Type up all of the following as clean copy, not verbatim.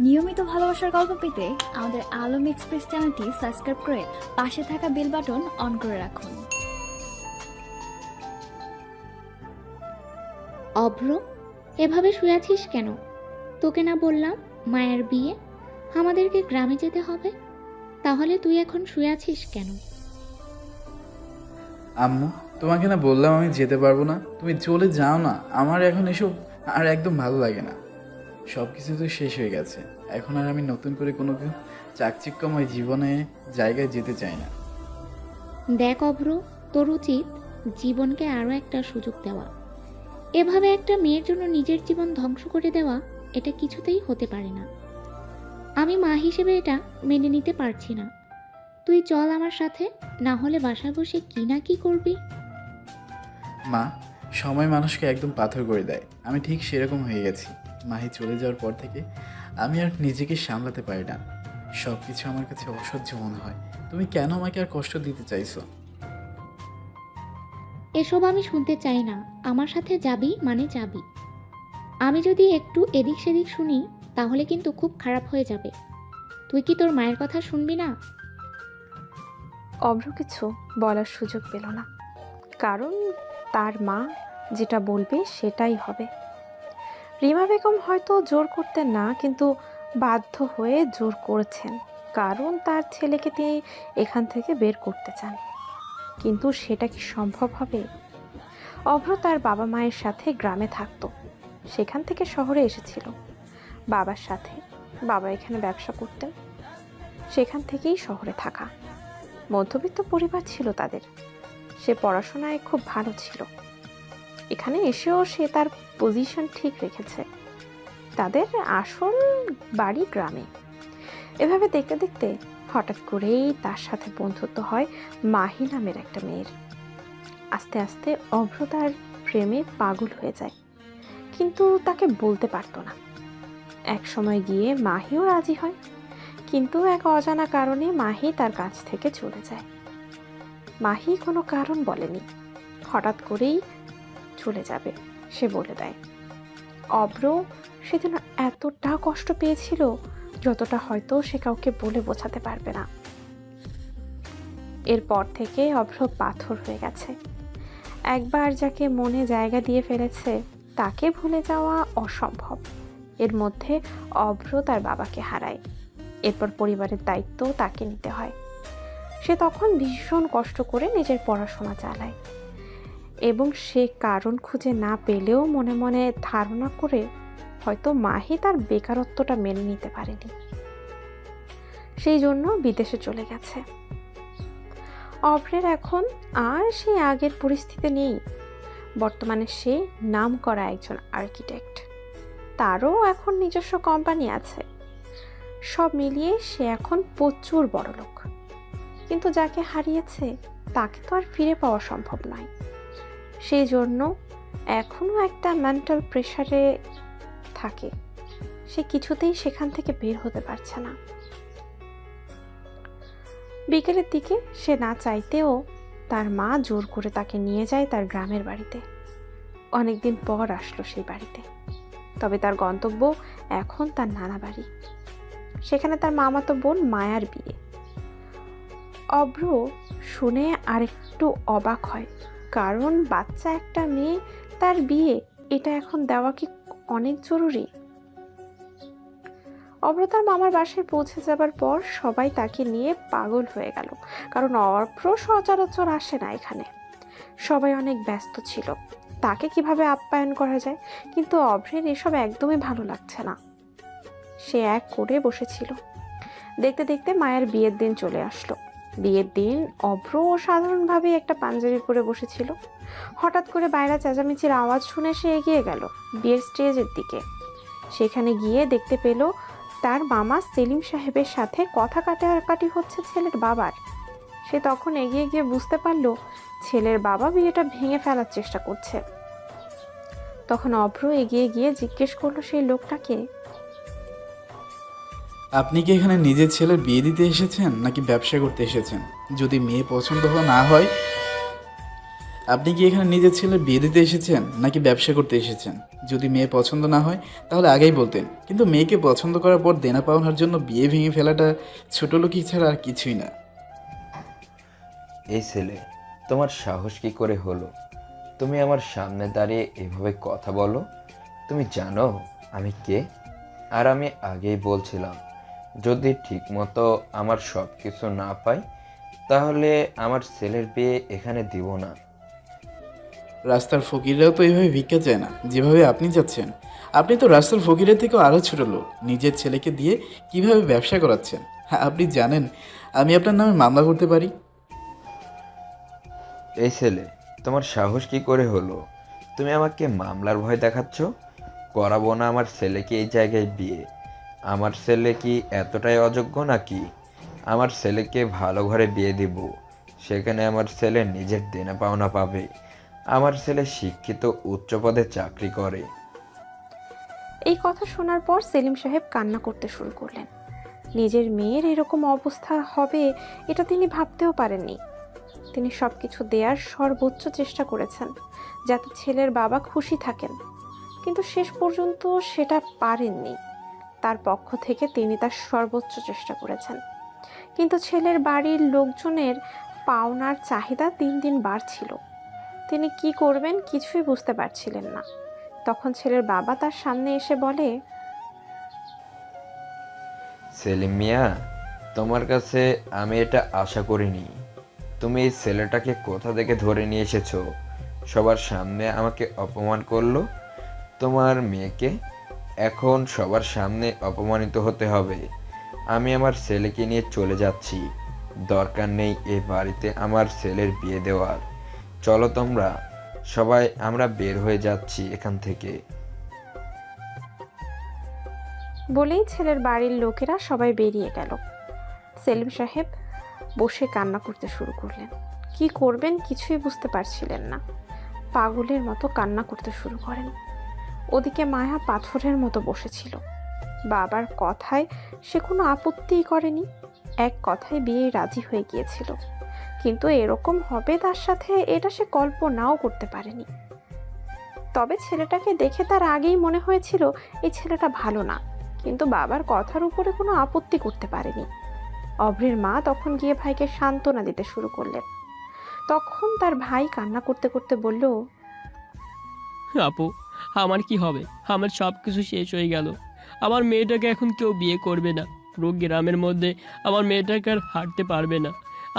নিয়মিত ভালোবাসার গল্প পেতে আমাদের আলম এক্সপ্রেস চ্যানেলটি সাবস্ক্রাইব করে পাশে থাকা বেল বাটন অন করে রাখুন। অভ্র, এভাবে শুয়ে আছিস কেন? তোকে না বললাম মায়ের বিয়ে, আমাদেরকে গ্রামে যেতে হবে? তাহলে তুই এখন শুয়ে আছিস কেন? আম্মু, তোমাকে না বললাম আমি যেতে পারবো না? তুমি চলে যাও না, আমার এখন এসব আর একদম ভালো লাগে না। সব কিছু তো শেষ হয়ে গেছে, এখন আর আমি নতুন করে কোনো চাকচিক্যময় জীবনে জায়গায় যেতে চাই না। দেখ অভ্র, তোর উচিত জীবনকে আরো একটা সুযোগ দেওয়া। এভাবে একটা মেয়ের জন্য নিজের জীবন ধ্বংস করে দেওয়া, এটা কিছুতেই হতে পারে না। আমি মা হিসেবে এটা মেনে নিতে পারছি না। তুই চল আমার সাথে, না হলে বাসায় বসে কি না কি করবি। মা, সময় মানুষকে একদম পাথর করে দেয়। আমি ঠিক সেরকম হয়ে গেছি। মাহি চলে যাওয়ার পর থেকে আমি আর নিজেকে সামলাতে পারি না। সব কিছু আমার কাছে অসহ্য মনে হয়। তুমি কেন আমাকে আর কষ্ট দিতে চাইছো? এসব আমি শুনতে চাই না। আমার সাথে যাবি মানে যাবি। আমি যদি একটু এদিক সেদিক শুনি তাহলে কিন্তু খুব খারাপ হয়ে যাবে। তুই কি তোর মায়ের কথা শুনবি না? অভ্র কিছু বলার সুযোগ পেল না, কারণ তার মা যেটা বলবে সেটাই হবে। রিমা বেগম হয়তো জোর করতেন না, কিন্তু বাধ্য হয়ে জোর করেছেন, কারণ তার ছেলেকে তিনি এখান থেকে বের করতে চান। কিন্তু সেটা কি সম্ভব হবে? অভ্র তার বাবা মায়ের সাথে গ্রামে থাকতো, সেখান থেকে শহরে এসেছিল বাবার সাথে। বাবা এখানে ব্যবসা করতেন, সেখান থেকেই শহরে থাকা। মধ্যবিত্ত পরিবার ছিল তাদের। সে পড়াশোনায় খুব ভালো ছিল। এখানে এসেও সে তার পজিশন ঠিক রেখেছে। তাদের আসল বাড়ি গ্রামে। এভাবে দেখতে দেখতে হঠাৎ করেই তার সাথে বন্ধুত্ব হয় মাহি নামের একটা মেয়ের। আস্তে আস্তে অভ্র তার প্রেমে পাগল হয়ে যায়, কিন্তু তাকে বলতে পারতো না। এক সময় গিয়ে মাহিও রাজি হয়, কিন্তু এক অজানা কারণে মাহি তার কাছ থেকে চলে যায়। মাহি কোনো কারণ বলেনি, হঠাৎ করেই চলে যাবে সে বলে দেয়। অভ্র সেদিন এতটা কষ্ট পেয়েছিল যতটা হয়তো সে কাউকে বলে বোঝাতে পারবে না। এরপর থেকে অভ্র পাথর হয়ে গেছে। একবার যাকে মনে জায়গা দিয়ে ফেলেছে তাকে ভুলে যাওয়া অসম্ভব। এর মধ্যে অভ্র তার বাবাকে হারায়। এরপর পরিবারের দায়িত্ব তাকে নিতে হয়। সে তখন ভীষণ কষ্ট করে নিজের পড়াশোনা চালায়, এবং সে কারণ খুঁজে না পেলেও মনে মনে ধারণা করে হয়তো মাহি তার বেকারত্বটা মেনে নিতে পারেনি, সেই জন্য বিদেশে চলে গেছে। অভ্রের এখন আর সেই আগের পরিস্থিতি নেই। বর্তমানে সে নামকরা একজন আর্কিটেক্ট। তারও এখন নিজস্ব কোম্পানি আছে। সব মিলিয়ে সে এখন প্রচুর বড়লোক। কিন্তু যাকে হারিয়েছে তাকে তো আর ফিরে পাওয়া সম্ভব নয়। সেই জন্য এখনো একটা মেন্টাল প্রেশারে থাকে। সে কিছুতেই সেখান থেকে বের হতে পারছে না। বিকেলের দিকে সে না চাইতেও তার মা জোর করে তাকে নিয়ে যায় তার গ্রামের বাড়িতে। অনেকদিন পর আসলো সেই বাড়িতে, তবে তার গন্তব্য এখন তার নানা বাড়ি। সেখানে তার মামাতো বোন মায়ার বিয়ে। অভ্র শুনে আরেকটু অবাক হয়, কারণ বাচ্চা একটা মেয়ে, তার বিয়ে, এটা এখন দেওয়া কি অনেক জরুরি? অভ্র তার মামার বাসায় পৌঁছে যাবার পর সবাই তাকে নিয়ে পাগল হয়ে গেল, কারণ অভ্র সচরাচর আসে না এখানে। সবাই অনেক ব্যস্ত ছিল, তাকে কিভাবে আপ্যায়ন করা যায়। কিন্তু অভ্রের এসব একদমই ভালো লাগছে না। সে এক করে বসেছিল। দেখতে দেখতে মায়ের বিয়ের দিন চলে আসলো। বিয়ের দিন অভ্র সাধারণভাবে একটা পাঞ্জাবি পরে বসেছিল। হঠাৎ করে বাইরে চেঁচামেচির আওয়াজ শুনে সে এগিয়ে গেল বিয়ের স্টেজের দিকে। সেখানে গিয়ে দেখতে পেল তার মামা সেলিম সাহেবের সাথে কথা কাটাকাটি হচ্ছে ছেলের বাবার। সে তখন এগিয়ে গিয়ে বুঝতে পারল ছেলের বাবা বিয়েটা ভেঙে ফেলার চেষ্টা করছে। তখন অভ্র এগিয়ে গিয়ে জিজ্ঞেস করলো সেই লোকটাকে, আপনি কি এখানে নিজের ছেলের বিয়ে দিতে এসেছেন নাকি ব্যবসা করতে এসেছেন? যদি মেয়ে পছন্দ না হয় আপনি কি এখানে নিজের ছেলের বিয়ে দিতে এসেছেন নাকি ব্যবসা করতে এসেছেন? যদি মেয়ে পছন্দ না হয় তাহলে আগেই বলতেন, কিন্তু মেয়েকে পছন্দ করার পর দেনা পাওনার জন্য বিয়ে ভেঙে ফেলাটা ছোটলোকি ছাড়া আর কিছুই না। এই ছেলে, তোমার সাহস কি করে হলো? তুমি আমার সামনে দাঁড়িয়ে এভাবে কথা বলো? তুমি জানো আমি কে? আর আমি আগেই বলছিলাম, যদি ঠিকমতো আমার সব কিছু না পাই তাহলে আমার ছেলের বিয়ে এখানে দিব না। রাস্তার ফকিররাও তো এইভাবে ভিক্ষা চায় না যেভাবে আপনি যাচ্ছেন। আপনি তো রাস্তার ফকিরের থেকেও আরও ছোট লোক, নিজের ছেলেকে দিয়ে কিভাবে ব্যবসা করাচ্ছেন। হ্যাঁ, আপনি জানেন আমি আপনার নামে মামলা করতে পারি। এই ছেলে, তোমার সাহস কি করে হলো? তুমি আমাকে মামলার ভয় দেখাচ্ছ? করাবো না আমার ছেলেকে এই জায়গায় বিয়ে। আমার ছেলে কি এতটাই অযোগ্য নাকি? আমার ছেলেকে ভালো ঘরে বিয়ে দিব, সেখানে আমার ছেলে নিজের দেনা পাওনা পাবে। আমার ছেলে শিক্ষিত, উচ্চ পদে চাকরি করে। এই কথা শোনার পর সেলিম সাহেব কান্না করতে শুরু করলেন। নিজের মেয়ের এরকম অবস্থা হবে এটা তিনি ভাবতেও পারেননি। তিনি সব কিছু দেওয়ার সর্বোচ্চ চেষ্টা করেছেন যাতে ছেলের বাবা খুশি থাকেন, কিন্তু শেষ পর্যন্ত সেটা পারেননি। তার পক্ষ থেকে তিনি তার সর্বোচ্চ চেষ্টা করেছেন, কিন্তু ছেলের বাড়ির লোকজনের পাওনার চাহিদা দিন দিন বাড়ছিল। তিনি কি করবেন কিছুই বুঝতে পারছিলেন না। তখন ছেলের বাবা তার সামনে এসে বলে, সেলিম মিয়া, তোমার কাছে আমি এটা আশা করিনি। তুমি এই ছেলেটাকে কোথা থেকে ধরে নিয়ে এসেছো? সবার সামনে আমাকে অপমান করলো। তোমার মেয়েকে এখন সবার সামনে অপমানিত হতে হবে। আমি আমার ছেলেকে নিয়ে চলে যাচ্ছি। দরকার নেই এই বাড়িতে আমার ছেলের বিয়ে দেওয়ার। চলো তোমরা সবাই, আমরা বের হয়ে যাচ্ছি এখান থেকে। বলেই ছেলের বাড়ির লোকেরা সবাই বেরিয়ে গেল। সেলিম সাহেব বসে কান্না করতে শুরু করলেন। কি করবেন কিছুই বুঝতে পারছিলেন না। পাগলের মতো কান্না করতে শুরু করেন। ওদিকে মায়া পাথরের মতো বসেছিল। বাবার কথায় সে কোনো আপত্তিই করেনি, এক কথায় বিয়ে রাজি হয়ে গিয়েছিল। কিন্তু এরকম হবে তার সাথে এটা সে কল্পনাও করতে পারেনি। তবে ছেলেটাকে দেখে তার আগেই মনে হয়েছিল এই ছেলেটা ভালো না, কিন্তু বাবার কথার উপরে কোনো আপত্তি করতে পারেনি। অভ্রের মা তখন গিয়ে ভাইকে সান্ত্বনা দিতে শুরু করলেন। তখন তার ভাই কান্না করতে করতে বলল, আপু, আমার কি হবে? আমার সব কিছু শেষ হয়ে গেল। আমার মেয়েটাকে এখন কেউ বিয়ে করবে না। পুরো গ্রামের মধ্যে আমার মেয়েটাকে আর হাঁটতে পারবে না।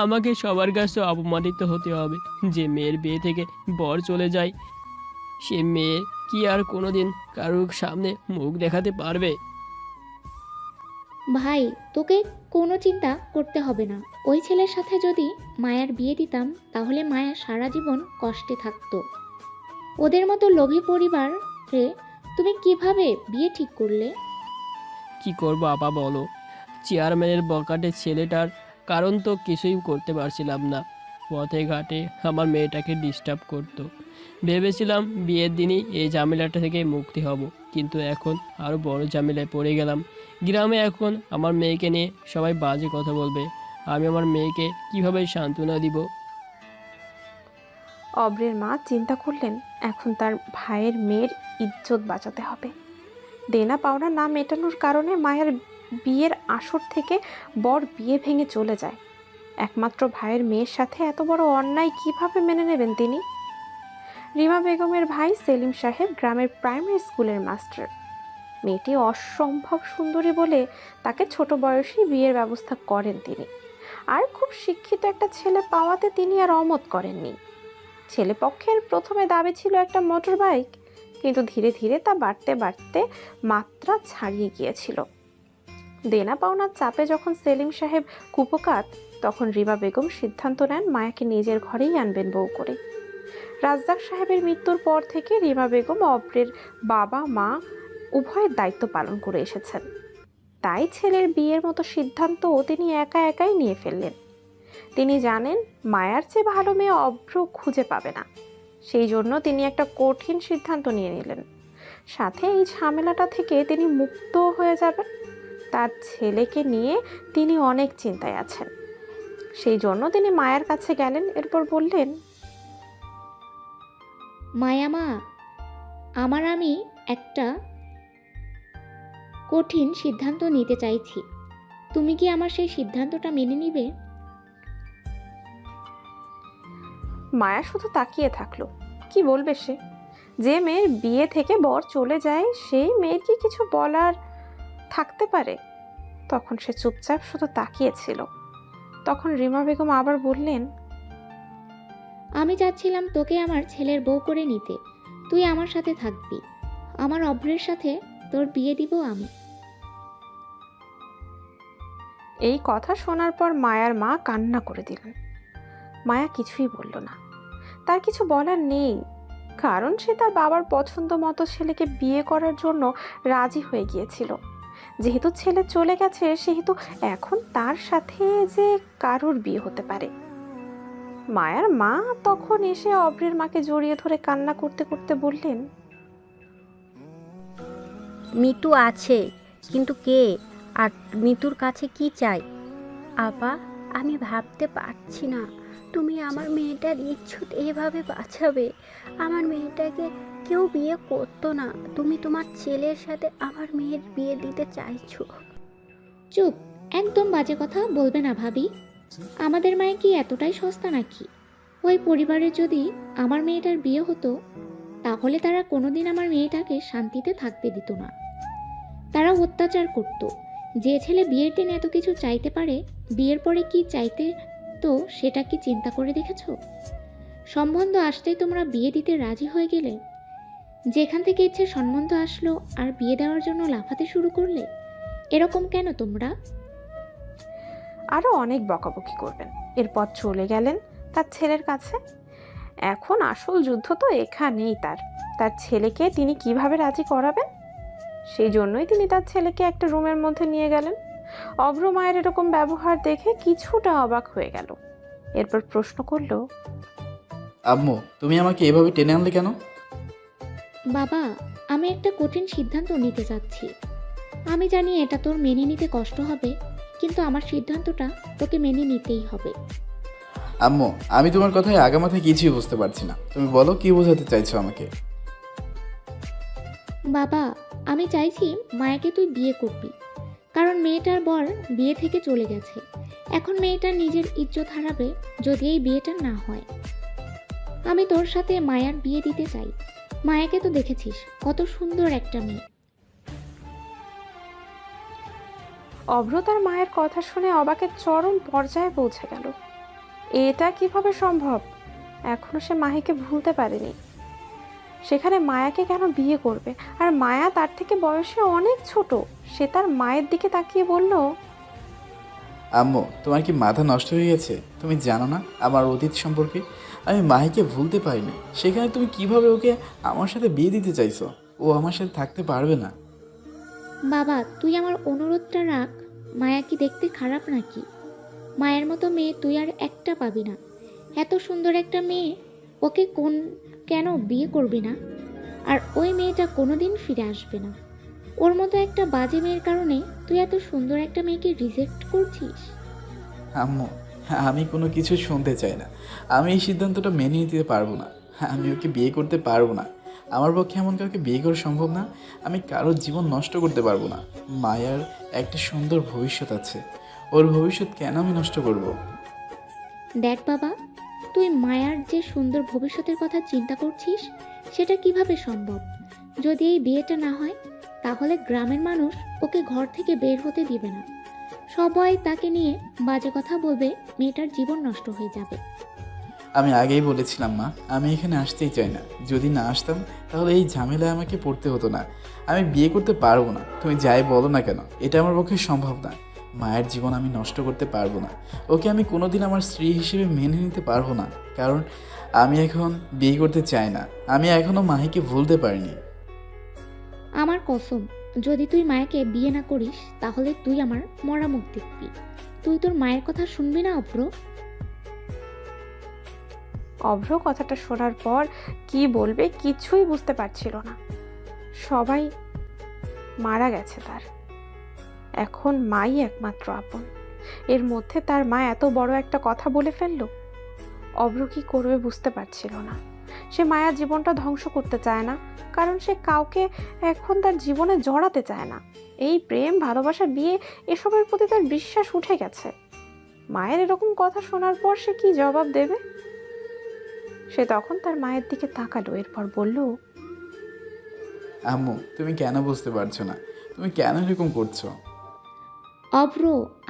আমাকে সবার কাছে অপমানিত হতে হবে। যে মেয়ের বিয়ে থেকে বর চলে যায়, সে মেয়ে কি আর কোনোদিন কারোর সামনে মুখ দেখাতে পারবে? ভাই, তোকে কোনো চিন্তা করতে হবে না। ওই ছেলের সাথে যদি মায়ার বিয়ে দিতাম তাহলে মায়া সারা জীবন কষ্টে থাকতো। ওদের মতো লোভী পরিবারে তুমি কিভাবে বিয়ে ঠিক করলে? কি করব আপা বলো? চেয়ারম্যানের বকাটে ছেলেটার কারণ তো কিছুই করতে পারছিলাম না। পথে ঘাটে আমার মেয়েটাকে ডিস্টার্ব করতো। ভেবেছিলাম বিয়ের দিনই এই ঝামেলাটা থেকে মুক্তি হব, কিন্তু এখন আরও বড় ঝামেলায় পড়ে গেলাম। গ্রামে এখন আমার মেয়েকে নিয়ে সবাই বাজে কথা বলবে। আমি আমার মেয়েকে কিভাবে সান্ত্বনা দিব? অভ্রের মা চিন্তা করলেন এখন তার ভাইয়ের মেয়ের ইজ্জত বাঁচাতে হবে। দেনা পাওনা না মেটানোর কারণে মায়ের বিয়ের আসর থেকে বর বিয়ে ভেঙে চলে যায়। একমাত্র ভাইয়ের মেয়ের সাথে এত বড় অন্যায় কিভাবে মেনে নেবেন তিনি? রিমা বেগমের ভাই সেলিম সাহেব গ্রামের প্রাইমারি স্কুলের মাস্টার। মেয়েটি অসম্ভব সুন্দরী বলে তাকে ছোট বয়সেই বিয়ের ব্যবস্থা করেন তিনি। আর খুব শিক্ষিত একটা ছেলে পাওয়াতে তিনি আর অমত করেননি। ছেলেপক্ষের প্রথমে দাবি ছিল একটা মোটর বাইক, কিন্তু ধীরে ধীরে তা বাড়তে বাড়তে মাত্রা ছাড়িয়ে গিয়েছিল। দেনা পাওনার চাপে যখন সেলিম সাহেব কুপোকাত, তখন রিমা বেগম সিদ্ধান্ত নেন মায়াকে নিজের ঘরেই আনবেন বউ করে। রাজ্জাক সাহেবের মৃত্যুর পর থেকে রিমা বেগম অভ্রের বাবা মা উভয়ের দায়িত্ব পালন করে এসেছেন। তাই ছেলের বিয়ের মতো সিদ্ধান্তও তিনি একা একাই নিয়ে ফেললেন। তিনি জানেন মায়ার চেয়ে ভালো মেয়ে অভ্র খুঁজে পাবে না, সেই জন্য তিনি একটা কঠিন সিদ্ধান্ত নিয়ে নিলেন। সাথে এই ঝামেলাটা থেকে তিনি মুক্ত হয়ে যাবেন। তার ছেলেকে নিয়ে তিনি অনেক চিন্তায় আছেন। সেই জন্য তিনি মায়ের কাছে গেলেন। এরপর বললেন, মায়া মা, আমি একটা কঠিন সিদ্ধান্ত নিতে চাইছি। তুমি কি আমার সেই সিদ্ধান্তটা মেনে নিবে? মায়া শুধু তাকিয়ে থাকলো। কি বলবে সে? যে মেয়ের বিয়ে থেকে বর চলে যায় সেই মেয়ের কি কিছু বলার থাকতে পারে? তখন সে চুপচাপ শুধু তাকিয়েছিল। তখন রিমা বেগম আবার বললেন, আমি চাচ্ছিলাম তোকে আমার ছেলের বউ করে নিতে। তুই আমার সাথে থাকবি। আমার অভ্রের সাথে তোর বিয়ে দিব আমি। এই কথা শোনার পর মায়ার মা কান্না করে দিলেন। মায়া কিছুই বলল না। তার কিছু বলার নেই, কারণ সে তার বাবার পছন্দ মতো ছেলেকে বিয়ে করার জন্য রাজি হয়ে গিয়েছিল। যেহেতু ছেলে চলে গেছে, সেহেতু এখন তার সাথে যে কারোর বিয়ে হতে পারে। মায়ার মা তখন এসে অভ্রের মাকে জড়িয়ে ধরে কান্না করতে করতে বললেন, মিতু আছে, কিন্তু কে আর মিতুর কাছে কি চাই? আপা, আমি ভাবতে পারছি না তুমি আমার মেয়েটার ইজ্জত এভাবে বাঁচাবে। আমার মেয়েটাকে কেউ বিয়ে করতো না, তুমি তোমার ছেলের সাথে আমার মেয়ের বিয়ে দিতে চাইছো। চুপ, একদম বাজে কথা বলবে না ভাবি। আমাদের মায়ে কি এতটাই সস্তা নাকি? ওই পরিবারের যদি আমার মেয়েটার বিয়ে হতো, তাহলে তারা কোনোদিন আমার মেয়েটাকে শান্তিতে থাকতে দিত না। তারা অত্যাচার করত। যে ছেলে বিয়ের দিন এত কিছু চাইতে পারে, বিয়ের পরে কি চাইতে তো সেটা কি চিন্তা করে দেখেছো? সম্বন্ধ আসতেই তোমরা বিয়ে দিতে রাজি হয়ে গেলে। যেখান থেকে ইচ্ছে সম্বন্ধ আসলো আর বিয়ে দেওয়ার জন্য লাফাতে শুরু করলে। এরকম কেন তোমরা? আরও অনেক বকাবকি করবেন। এরপর চলে গেলেন তার ছেলের কাছে। এখন আসল যুদ্ধ তো এখানেই। তার ছেলেকে তিনি কিভাবে রাজি করাবেন, সেই জন্যই তিনি তার ছেলেকে একটা রুমের মধ্যে নিয়ে গেলেন। অভ্র মায়ের এরকম ব্যবহার দেখে কিছুটা অবাক হয়ে গেল। এরপর প্রশ্ন করল, আম্মু, তুমি আমাকে এভাবে টেনে আনলে কেন? বাবা, আমি একটা কঠিন সিদ্ধান্ত নিতে চাচ্ছি। আমি জানি এটা তোর মেনে নিতে কষ্ট হবে, কিন্তু আমার সিদ্ধান্তটা তোকে মেনে নিতেই হবে। আম্মু, আমি তোমার কথায় আগামাথায় কিছুই বুঝতে পারছি না। তুমি বলো, কি বোঝাতে চাইছো আমাকে? বাবা, আমি চাইছি মায়াকে তুই বিয়ে করবি, কারণ মেয়েটার বর বিয়ে থেকে চলে গেছে। এখন মেয়েটার নিজের ইজ্জত হারাবে যদি এই বিয়েটা না হয়। আমি তোর সাথে মায়ার বিয়ে দিতে চাই। মায়াকে তো দেখেছিস, কত সুন্দর একটা মেয়ে। অভ্র তার মায়ের কথা শুনে অবাকের চরম পর্যায়ে পৌঁছে গেল। এটা কিভাবে সম্ভব? এখনো সে মাহিকে ভুলতে পারেনি। সেখানে মায়াকে কেন বিয়ে করবে? আর মায়া তার থেকে বয়সে অনেক ছোট। সে তার মায়ের দিকে তাকিয়ে বলল, আম্মু, তোমার কি মাথা নষ্ট হয়ে গেছে? তুমি জানো না আমার অতীত সম্পর্কে? আমি মাহিকে ভুলতে পারিনি। সেখানে তুমি কিভাবে ওকে আমার সাথে বিয়ে দিতে চাইছো? ও আমার সাথে থাকতে পারবে না। বাবা, তুই আমার অনুরোধটা রাখ। মায়া কি দেখতে খারাপ নাকি? মায়ের মতো মেয়ে তুই আর একটা পাবি না। এত সুন্দর একটা মেয়ে, ওকে কেন বিয়ে করবি না? আর ওই মেয়েটা কোনোদিন ফিরে আসবে না। ওর মতো একটা বাজে মেয়ের কারণে তুই এত সুন্দর একটা মেয়েকে রিজেক্ট করছিস? আম্মু, আমি কোনো কিছু শুনতে চাই না। আমি এই সিদ্ধান্তটা মেনে নিতে পারবো না। আমি ওকে বিয়ে করতে পারবো না। আমার পক্ষে এমন কাউকে বিয়ে করা সম্ভব না। আমি কারোর জীবন নষ্ট করতে পারবো না। মায়ার একটা সুন্দর ভবিষ্যৎ আছে, ওর ভবিষ্যৎ কেন আমি নষ্ট করব? দেখ বাবা, তুই মায়ার যে সুন্দর ভবিষ্যতের কথা চিন্তা করছিস, সেটা কিভাবে সম্ভব? যদি এই বিয়েটা না হয়, তাহলে গ্রামের মানুষ ওকে ঘর থেকে বের হতে দিবে না। সবাই তাকে নিয়ে বাজে কথা বলবে, মেয়েটার জীবন নষ্ট হয়ে যাবে। আমি আগেই বলেছিলাম মা, আমি এখানে আসতেই চাই না। যদি না আসতাম তাহলে এই ঝামেলায় আমাকে পড়তে হতো না। আমি বিয়ে করতে পারবো না। তুমি যাই বলো না কেন, এটা আমার পক্ষে সম্ভব না। মায়ের জীবন আমি নষ্ট করতে পারবো না। ওকে আমি কোনোদিন আমার স্ত্রী হিসেবে মেনে নিতে পারবো না, কারণ আমি এখন বিয়ে করতে চাই না। আমি এখনও মাহিকে ভুলতে পারিনি। আমার কসম, যদি তুই মায়াকে বিয়ে না করিস, তাহলে তুই আমার মরা মুখ দেখবি। তুই তোর মায়ের কথা শুনবি না অভ্র? অভ্র কথাটা শোনার পর কি বলবে কিছুই বুঝতে পারছিল না। সবাই মারা গেছে তার। এখন মাই একমাত্র আপন। এর মধ্যে তার মা এত বড় একটা কথা বলে ফেলল। অভ্র কি করবে বুঝতে পারছিল না। সে মায়ার জীবনটা ধ্বংস করতে চায় না, কারণ সে কাউকে এখন তার জীবনে জড়াতে চায় না। এই প্রেম, ভালোবাসা, বিয়ে এসবের প্রতি তার বিশ্বাস উঠে গেছে। মায়ের এরকম কথা শোনার পর সে কি জবাব দেবে? সে তখন তার মায়ের দিকে তাকালো, এরপর বলল, আম্মু, তুমি কেন বুঝতে পারছো না? তুমি কেন এরকম করছো? অভ্র,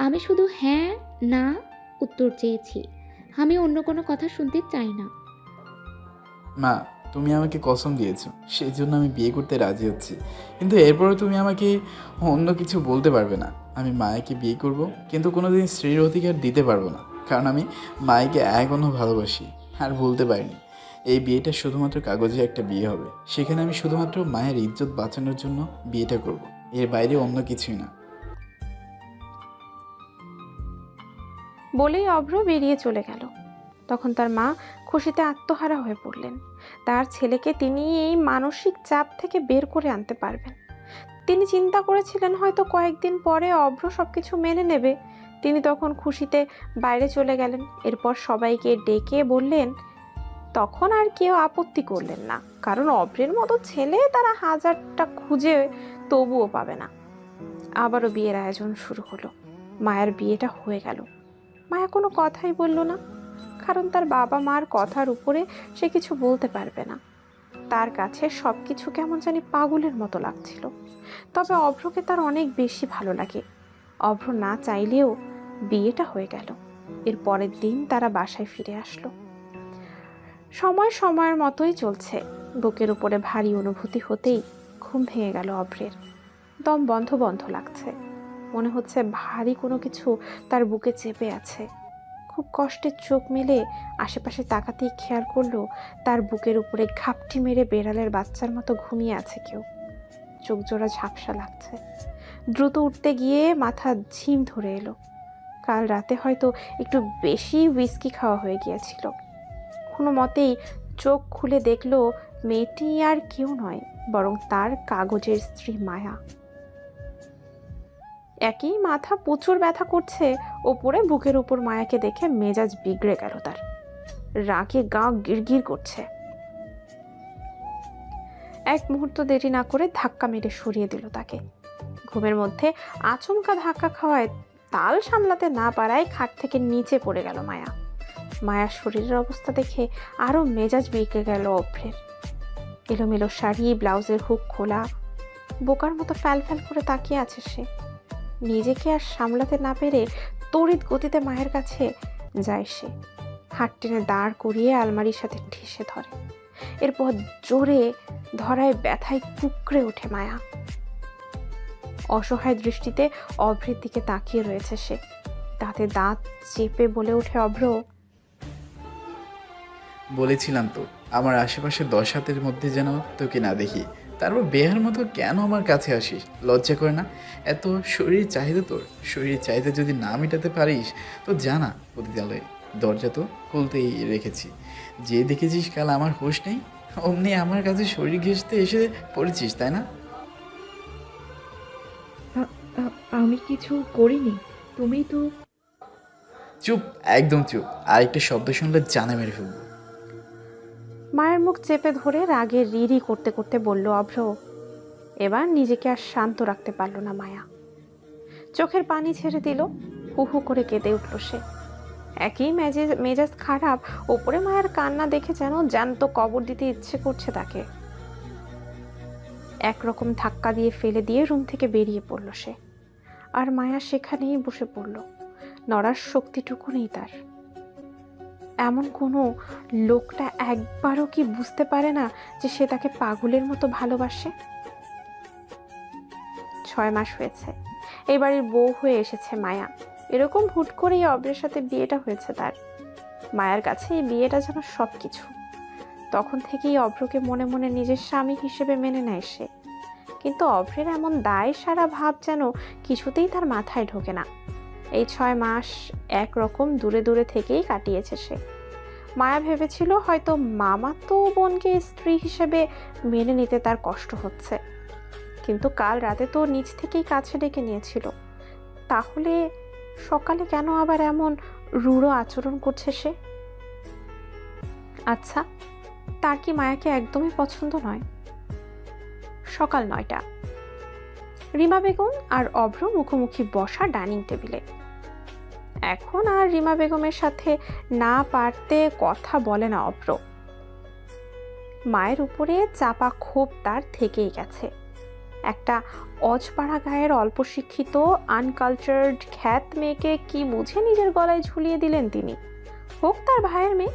আমি শুধু হ্যাঁ না উত্তর চেয়েছি। আমি অন্য কোনো কথা শুনতে চাই না। মা, তুমি আমাকে কসম দিয়েছো, সেই জন্য আমি বিয়ে করতে রাজি হচ্ছি। কিন্তু এরপরও তুমি আমাকে অন্য কিছু বলতে পারবে না। আমি মায়াকে বিয়ে করব, কিন্তু কোনোদিন স্ত্রীর অধিকার দিতে পারবো না, কারণ আমি মায়াকে এখনও ভালোবাসি আর ভুলতে পারিনি। এই বিয়েটা শুধুমাত্র কাগজে একটা বিয়ে হবে, সেখানে আমি শুধুমাত্র মায়ের ইজ্জত বাঁচানোর জন্য বিয়েটা করব, এর বাইরে অন্য কিছুই না। বলেই অভ্র বেরিয়ে চলে গেল। তখন তার মা খুশিতে আত্মহারা হয়ে পড়লেন। তার ছেলেকে তিনি এই মানসিক চাপ থেকে বের করে আনতে পারবেন। তিনি চিন্তা করেছিলেন হয়তো কয়েকদিন পরে অভ্র সবকিছু মেনে নেবে। তিনি তখন খুশিতে বাইরে চলে গেলেন। এরপর সবাইকে ডেকে বললেন। তখন আর কেউ আপত্তি করলেন না, কারণ অভ্রের মতো ছেলে তারা হাজারটা খুঁজে তবুও পাবে না। আবারও বিয়ের আয়োজন শুরু হলো। মায়ের বিয়েটা হয়ে গেল। মায়া কোনো কথাই বলল না, কারণ তার বাবা মার কথার উপরে সে কিছু বলতে পারবে না। তার কাছে সব কিছু কেমন জানি পাগলের মতো লাগছিল। তবে অভ্রকে তার অনেক বেশি ভালো লাগে। অভ্র না চাইলেও বিয়েটা হয়ে গেল। এর পরের দিন তারা বাসায় ফিরে আসলো। সময় সময়ের মতোই চলছে। বুকের উপরে ভারী অনুভূতি হতেই ঘুম ভেঙে গেল অভ্রের। দম বন্ধ বন্ধ লাগছে, মনে হচ্ছে ভারী কোনো কিছু তার বুকে চেপে আছে। খুব কষ্টে চোখ মেলে আশেপাশে তাকাতেই খেয়াল করলো তার বুকের উপরে ঘাপটি মেরে বেড়ালের বাচ্চার মতো ঘুমিয়ে আছে কেউ। চোখ জোড়া ঝাপসা লাগছে। দ্রুত উঠতে গিয়ে মাথা ঝিম ধরে এলো। কাল রাতে হয়তো একটু বেশি হুইস্কি খাওয়া হয়ে গিয়েছিল। কোনো মতেই চোখ খুলে দেখলো মেয়েটি আর কেউ নয়, বরং তার কাগজের স্ত্রী মায়া। একই মাথা প্রচুর ব্যথা করছে, ওপরে বুকের উপর মায়াকে দেখে মেজাজ বিগড়ে গেল তার। রাগে গা গিরগির করছে। এক মুহূর্ত দেরি না করে ধাক্কা মেরে সরিয়ে দিল তাকে। ঘুমের মধ্যে আচমকা ধাক্কা খাওয়ায় তাল সামলাতে না পারায় খাট থেকে নিচে পড়ে গেল মায়া। মায়ার শরীরের অবস্থা দেখে আরো মেজাজ বিগড়ে গেল অভ্রের। এলোমেলো শাড়ি, ব্লাউজের হুক খোলা, বোকার মতো ফ্যাল ফ্যাল করে তাকিয়ে আছে সে। নিজেকে আর সামলাতে না পেরে তড়িৎ গতিতে মায়ের কাছে যায় সে। হাত টেনে দাঁড় করিয়ে আলমারির সাথে ঠেসে ধরে। এরপর জোরে ধরায় ব্যথায় কুঁকড়ে ওঠে মায়া। অসহায় দৃষ্টিতে অভ্রের দিকে তাকিয়ে রয়েছে সে। দাঁতে দাঁত চেপে বলে ওঠে অভ্র, বলেছিলাম তো, আমার আশেপাশে 10 হাতের মধ্যে যেন তোকে না দেখি। তারপর বেহার মতো কেন আমার কাছে আসিস? লজ্জা করে না? এত শরীরের চাহিদা তোর, শরীরের চাহিদা যদি না মেটাতে পারিস তো জানা পতিতালয়ে দরজা তো খুলতেই রেখেছি। যে দেখেছিস কাল আমার হুঁশ নেই, অমনি আমার কাছে শরীর ঘেঁষতে এসে পড়েছিস, তাই না? আমি কিছু করিনি, তুমি তো। চুপ, একদম চুপ। আরেকটা শব্দ শুনলে জানে মেরে ফেলবো। মায়ের মুখ চেপে ধরে রাগে রিরি করতে করতে বলল অভ্র। এবার নিজেকে আর শান্ত রাখতে পারল না মায়া। চোখের পানি ছেড়ে দিল, হু হু করে কেঁদে উঠল সে। একই মেজাজ খারাপ, ওপরে মায়ের কান্না দেখে যেন জ্যান্ত কবর দিতে ইচ্ছে করছে তাকে। একরকম ধাক্কা দিয়ে ফেলে দিয়ে রুম থেকে বেরিয়ে পড়ল সে। আর মায়া সেখানেই বসে পড়ল। নড়ার শক্তিটুকু নেই তার। এমন কোনো লোকটা একবারও কি বুঝতে পারে না যে সে তাকে পাগলের মতো ভালোবাসে? 6 মাস হয়েছে এই বাড়ির বউ হয়ে এসেছে মায়া। এরকম হুট করেই অভ্রের সাথে বিয়েটা হয়েছে তার। মায়ার কাছে এই বিয়েটা যেন সবকিছু। তখন থেকেই অভ্রকে মনে মনে নিজের স্বামী হিসেবে মেনে নেয় সে। কিন্তু অভ্রের এমন দায় সারা ভাব যেন কিছুতেই তার মাথায় ঢোকে না। এই 6 মাস একরকম দূরে দূরে থেকেই কাটিয়েছে সে। মায়া ভেবেছিল হয়তো মামাতো বোনকে স্ত্রী হিসেবে মেনে নিতে তার কষ্ট হচ্ছে, কিন্তু কাল রাতে তো নিজ থেকেই কাছে ডেকে নিয়েছিল। তাহলে সকালে কেন আবার এমন রূঢ় আচরণ করছে সে? আচ্ছা, তার কি মায়াকে একদমই পছন্দ নয়? সকাল 9টা। রিমা বেগম আর অভ্র মুখোমুখি বসা ডাইনিং টেবিলে। এখন আর রিমা বেগমের সাথে না পারতে কথা বলে না অভ্র। মায়ের উপরে চাপা ক্ষোভ তার থেকেই গেছে। একটা অজপাড়া গায়ের অল্প শিক্ষিত আনকালচার্ড খ্যাত মেয়েকে কি বুঝে নিজের গলায় ঝুলিয়ে দিলেন তিনি, হোক তার ভাইয়ের মেয়ে।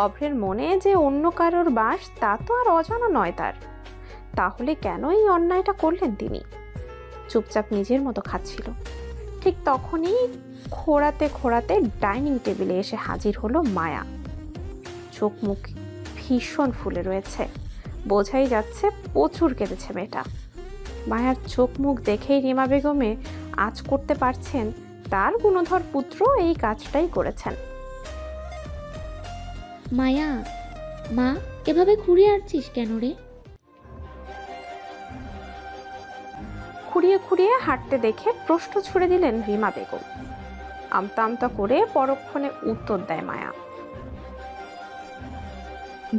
অভ্রের মনে যে অন্য কারোর বাস তা তো আর অজানা নয় তার। তাহলে কেন এই অন্যায়টা করলেন তিনি? চুপচাপ নিজের মতো খাচ্ছিল। ঠিক তখনই খোঁড়াতে খোঁড়াতে ডাইনিং টেবিলে এসে হাজির হলো মায়া। চোখ মুখ ভীষণ ফুলে রয়েছে, বোঝাই যাচ্ছে প্রচুর কেঁদেছে মেয়েটা। মায়ার চোখ মুখ দেখেই রিমা বেগমে আজ করতে পারছেন তার গুণধর পুত্র এই কাজটাই করেছেন। মায়া, মা, এভাবে ঘুরে আসছিস কেন রে? খুঁড়িয়ে খুঁড়িয়ে হাঁটতে দেখে প্রশ্ন ছুড়ে দিলেন রিমা বেগম। আমতা আমতা করে পরক্ষণে উত্তর দেয় মায়া।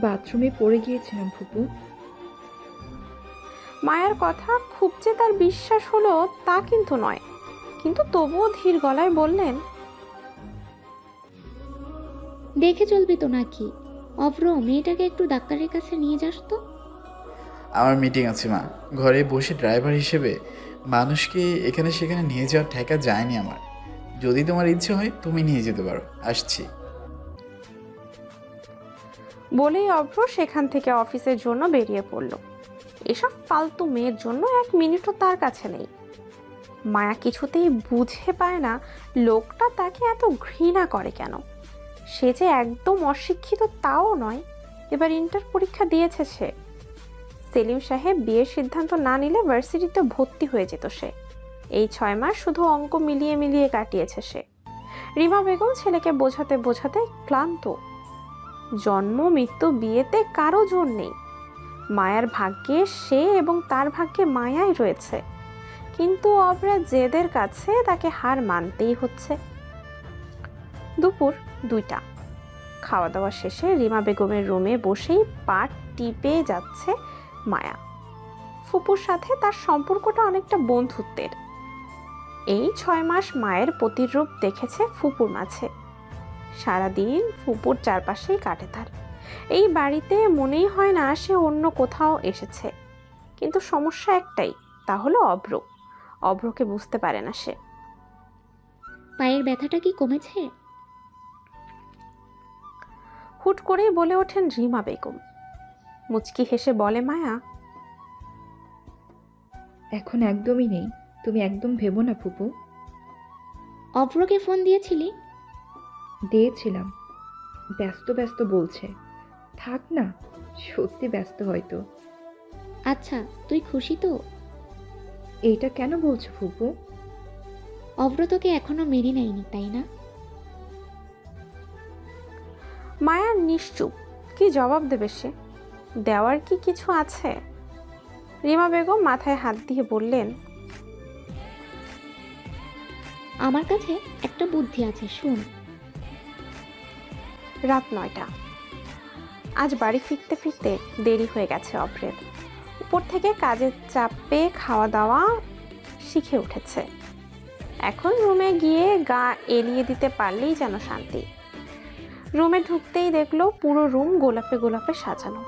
বাথরুমে পড়ে গিয়েছিলাম ফুপু। মায়ার কথা খুব যে তার বিশ্বাস হলো তা কিন্তু নয়, কিন্তু তবুও ধীর গলায় বললেন, দেখে চলবি তো নাকি? অভ্র, মেয়েটাকে একটু ডাক্তারের কাছে নিয়ে যাস তো। আমার মিটিং আছে মা, ঘরে বসে ড্রাইভার হিসেবে মানুষকে এখানে সেখানে নিয়ে যাওয়ার ঠেকা যায়নি আমার। যদি তোমার ইচ্ছে হয় তুমি নিয়ে যেতে পারো, আসছি। বলেই অভ্র সেখান থেকে অফিসের জন্য বেরিয়ে পড়ল। এসব ফালতু মেয়ের জন্য 1 মিনিটও তার কাছে নেই। মায়া কিছুতেই বুঝে পায় না লোকটা তাকে এত ঘৃণা করে কেন। সে যে একদম অশিক্ষিত তাও নয়, এবার ইন্টার পরীক্ষা দিয়েছে সে। সেলিম সাহেব বিয়ের সিদ্ধান্ত না নিলে ভার্সিটিতে ভর্তি হয়ে যেত সে। এই 6 মাস শুধু অঙ্ক মিলিয়ে মিলিয়ে কাটিয়েছে সে। রিমা বেগম ছেলেকে বোঝাতে বোঝাতে ক্লান্ত। জন্ম মৃত্যু বিয়েতে কারো জোর নেই। মায়ার ভাগ্যে সে এবং তার ভাগ্যে মায়াই রয়েছে, কিন্তু অভ্রা জেদের কাছে তাকে হার মানতেই হচ্ছে। দুপুর 2টা। খাওয়া দাওয়া শেষে রিমা বেগমের রুমে বসেই পাট টিপে যাচ্ছে মায়া। ফুপুর সাথে তার সম্পর্কটা অনেকটা বন্ধুত্বের। এই 6 মাস মায়ের প্রতিরূপ দেখেছে ফুপুর মাঝে। সারাদিন ফুপুর চারপাশেই কাটে তার। এই বাড়িতে মনেই হয় না সে অন্য কোথাও এসেছে। কিন্তু সমস্যা একটাই, তা হলো অভ্র। অভ্রকে বুঝতে পারে না সে। পায়ের ব্যথাটা কি কমেছে? হুট করেই বলে ওঠেন রিমা বেগম। মুচকি হেসে বলে মায়া, এখন একদমই নেই, তুমি একদম ভেবো না ফুপু। অভ্রকে ফোন দিয়েছিলি? দিয়েছিলাম, ব্যস্ত ব্যস্ত বলছে। থাক না, সত্যি ব্যস্ত হয়তো। আচ্ছা, তুই খুশি তো? এইটা কেন বলছো ফুপু? অভ্র তোকে এখনো মেনে নেয়নি, তাই না? মায়া নিশ্চুপ। কি জবাব দেবে সে? দেওয়ার কি কিছু আছে? রিমা বেগম মাথায় হাত দিয়ে বললেন, আমার কাছে একটা বুদ্ধি আছে, শুন। রাত 9টা। আজ বাড়ি ফিরতে ফিরতে দেরি হয়ে গেছে অভ্রের। উপর থেকে কাজের চাপে খাওয়া দাওয়া শিখে উঠেছে। এখন রুমে গিয়ে গা এলিয়ে দিতে পারলেই যেন শান্তি। রুমে ঢুকতেই দেখলো পুরো রুম গোলাপে গোলাপে সাজানো।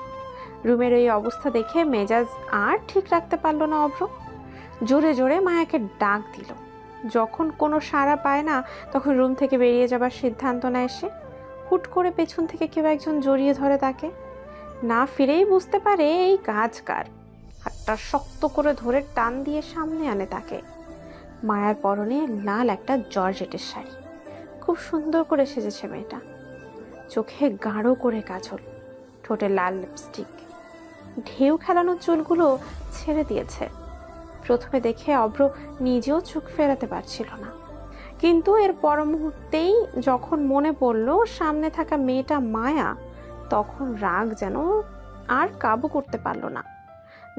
রুমের এই অবস্থা দেখে মেজাজ আর ঠিক রাখতে পারলো না অভ্র। জোরে জোরে মায়াকে ডাক দিল। যখন কোনো সাড়া পায় না তখন রুম থেকে বেরিয়ে যাবার সিদ্ধান্ত নেয় সে। হুট করে পেছন থেকে কেউ একজন জড়িয়ে ধরে তাকে। না ফিরেই বুঝতে পারে এই কাজ কার। হাতটা শক্ত করে ধরে টান দিয়ে সামনে আনে তাকে। মায়ার পরনে লাল একটা জর্জেটের শাড়ি। খুব সুন্দর করে সেজেছে মেয়েটা। চোখে গাঢ় করে কাজল, ঠোঁটে লাল লিপস্টিক, ঢেউ খেলানো চুলগুলো ছেড়ে দিয়েছে। প্রথমে দেখে অভ্র নিজেও চোখ ফেরাতে পারছিল না, কিন্তু এর পর মুহূর্তেই যখন মনে পড়ল সামনে থাকা মেয়েটা মায়া, তখন রাগ যেন আর কাবু করতে পারল না।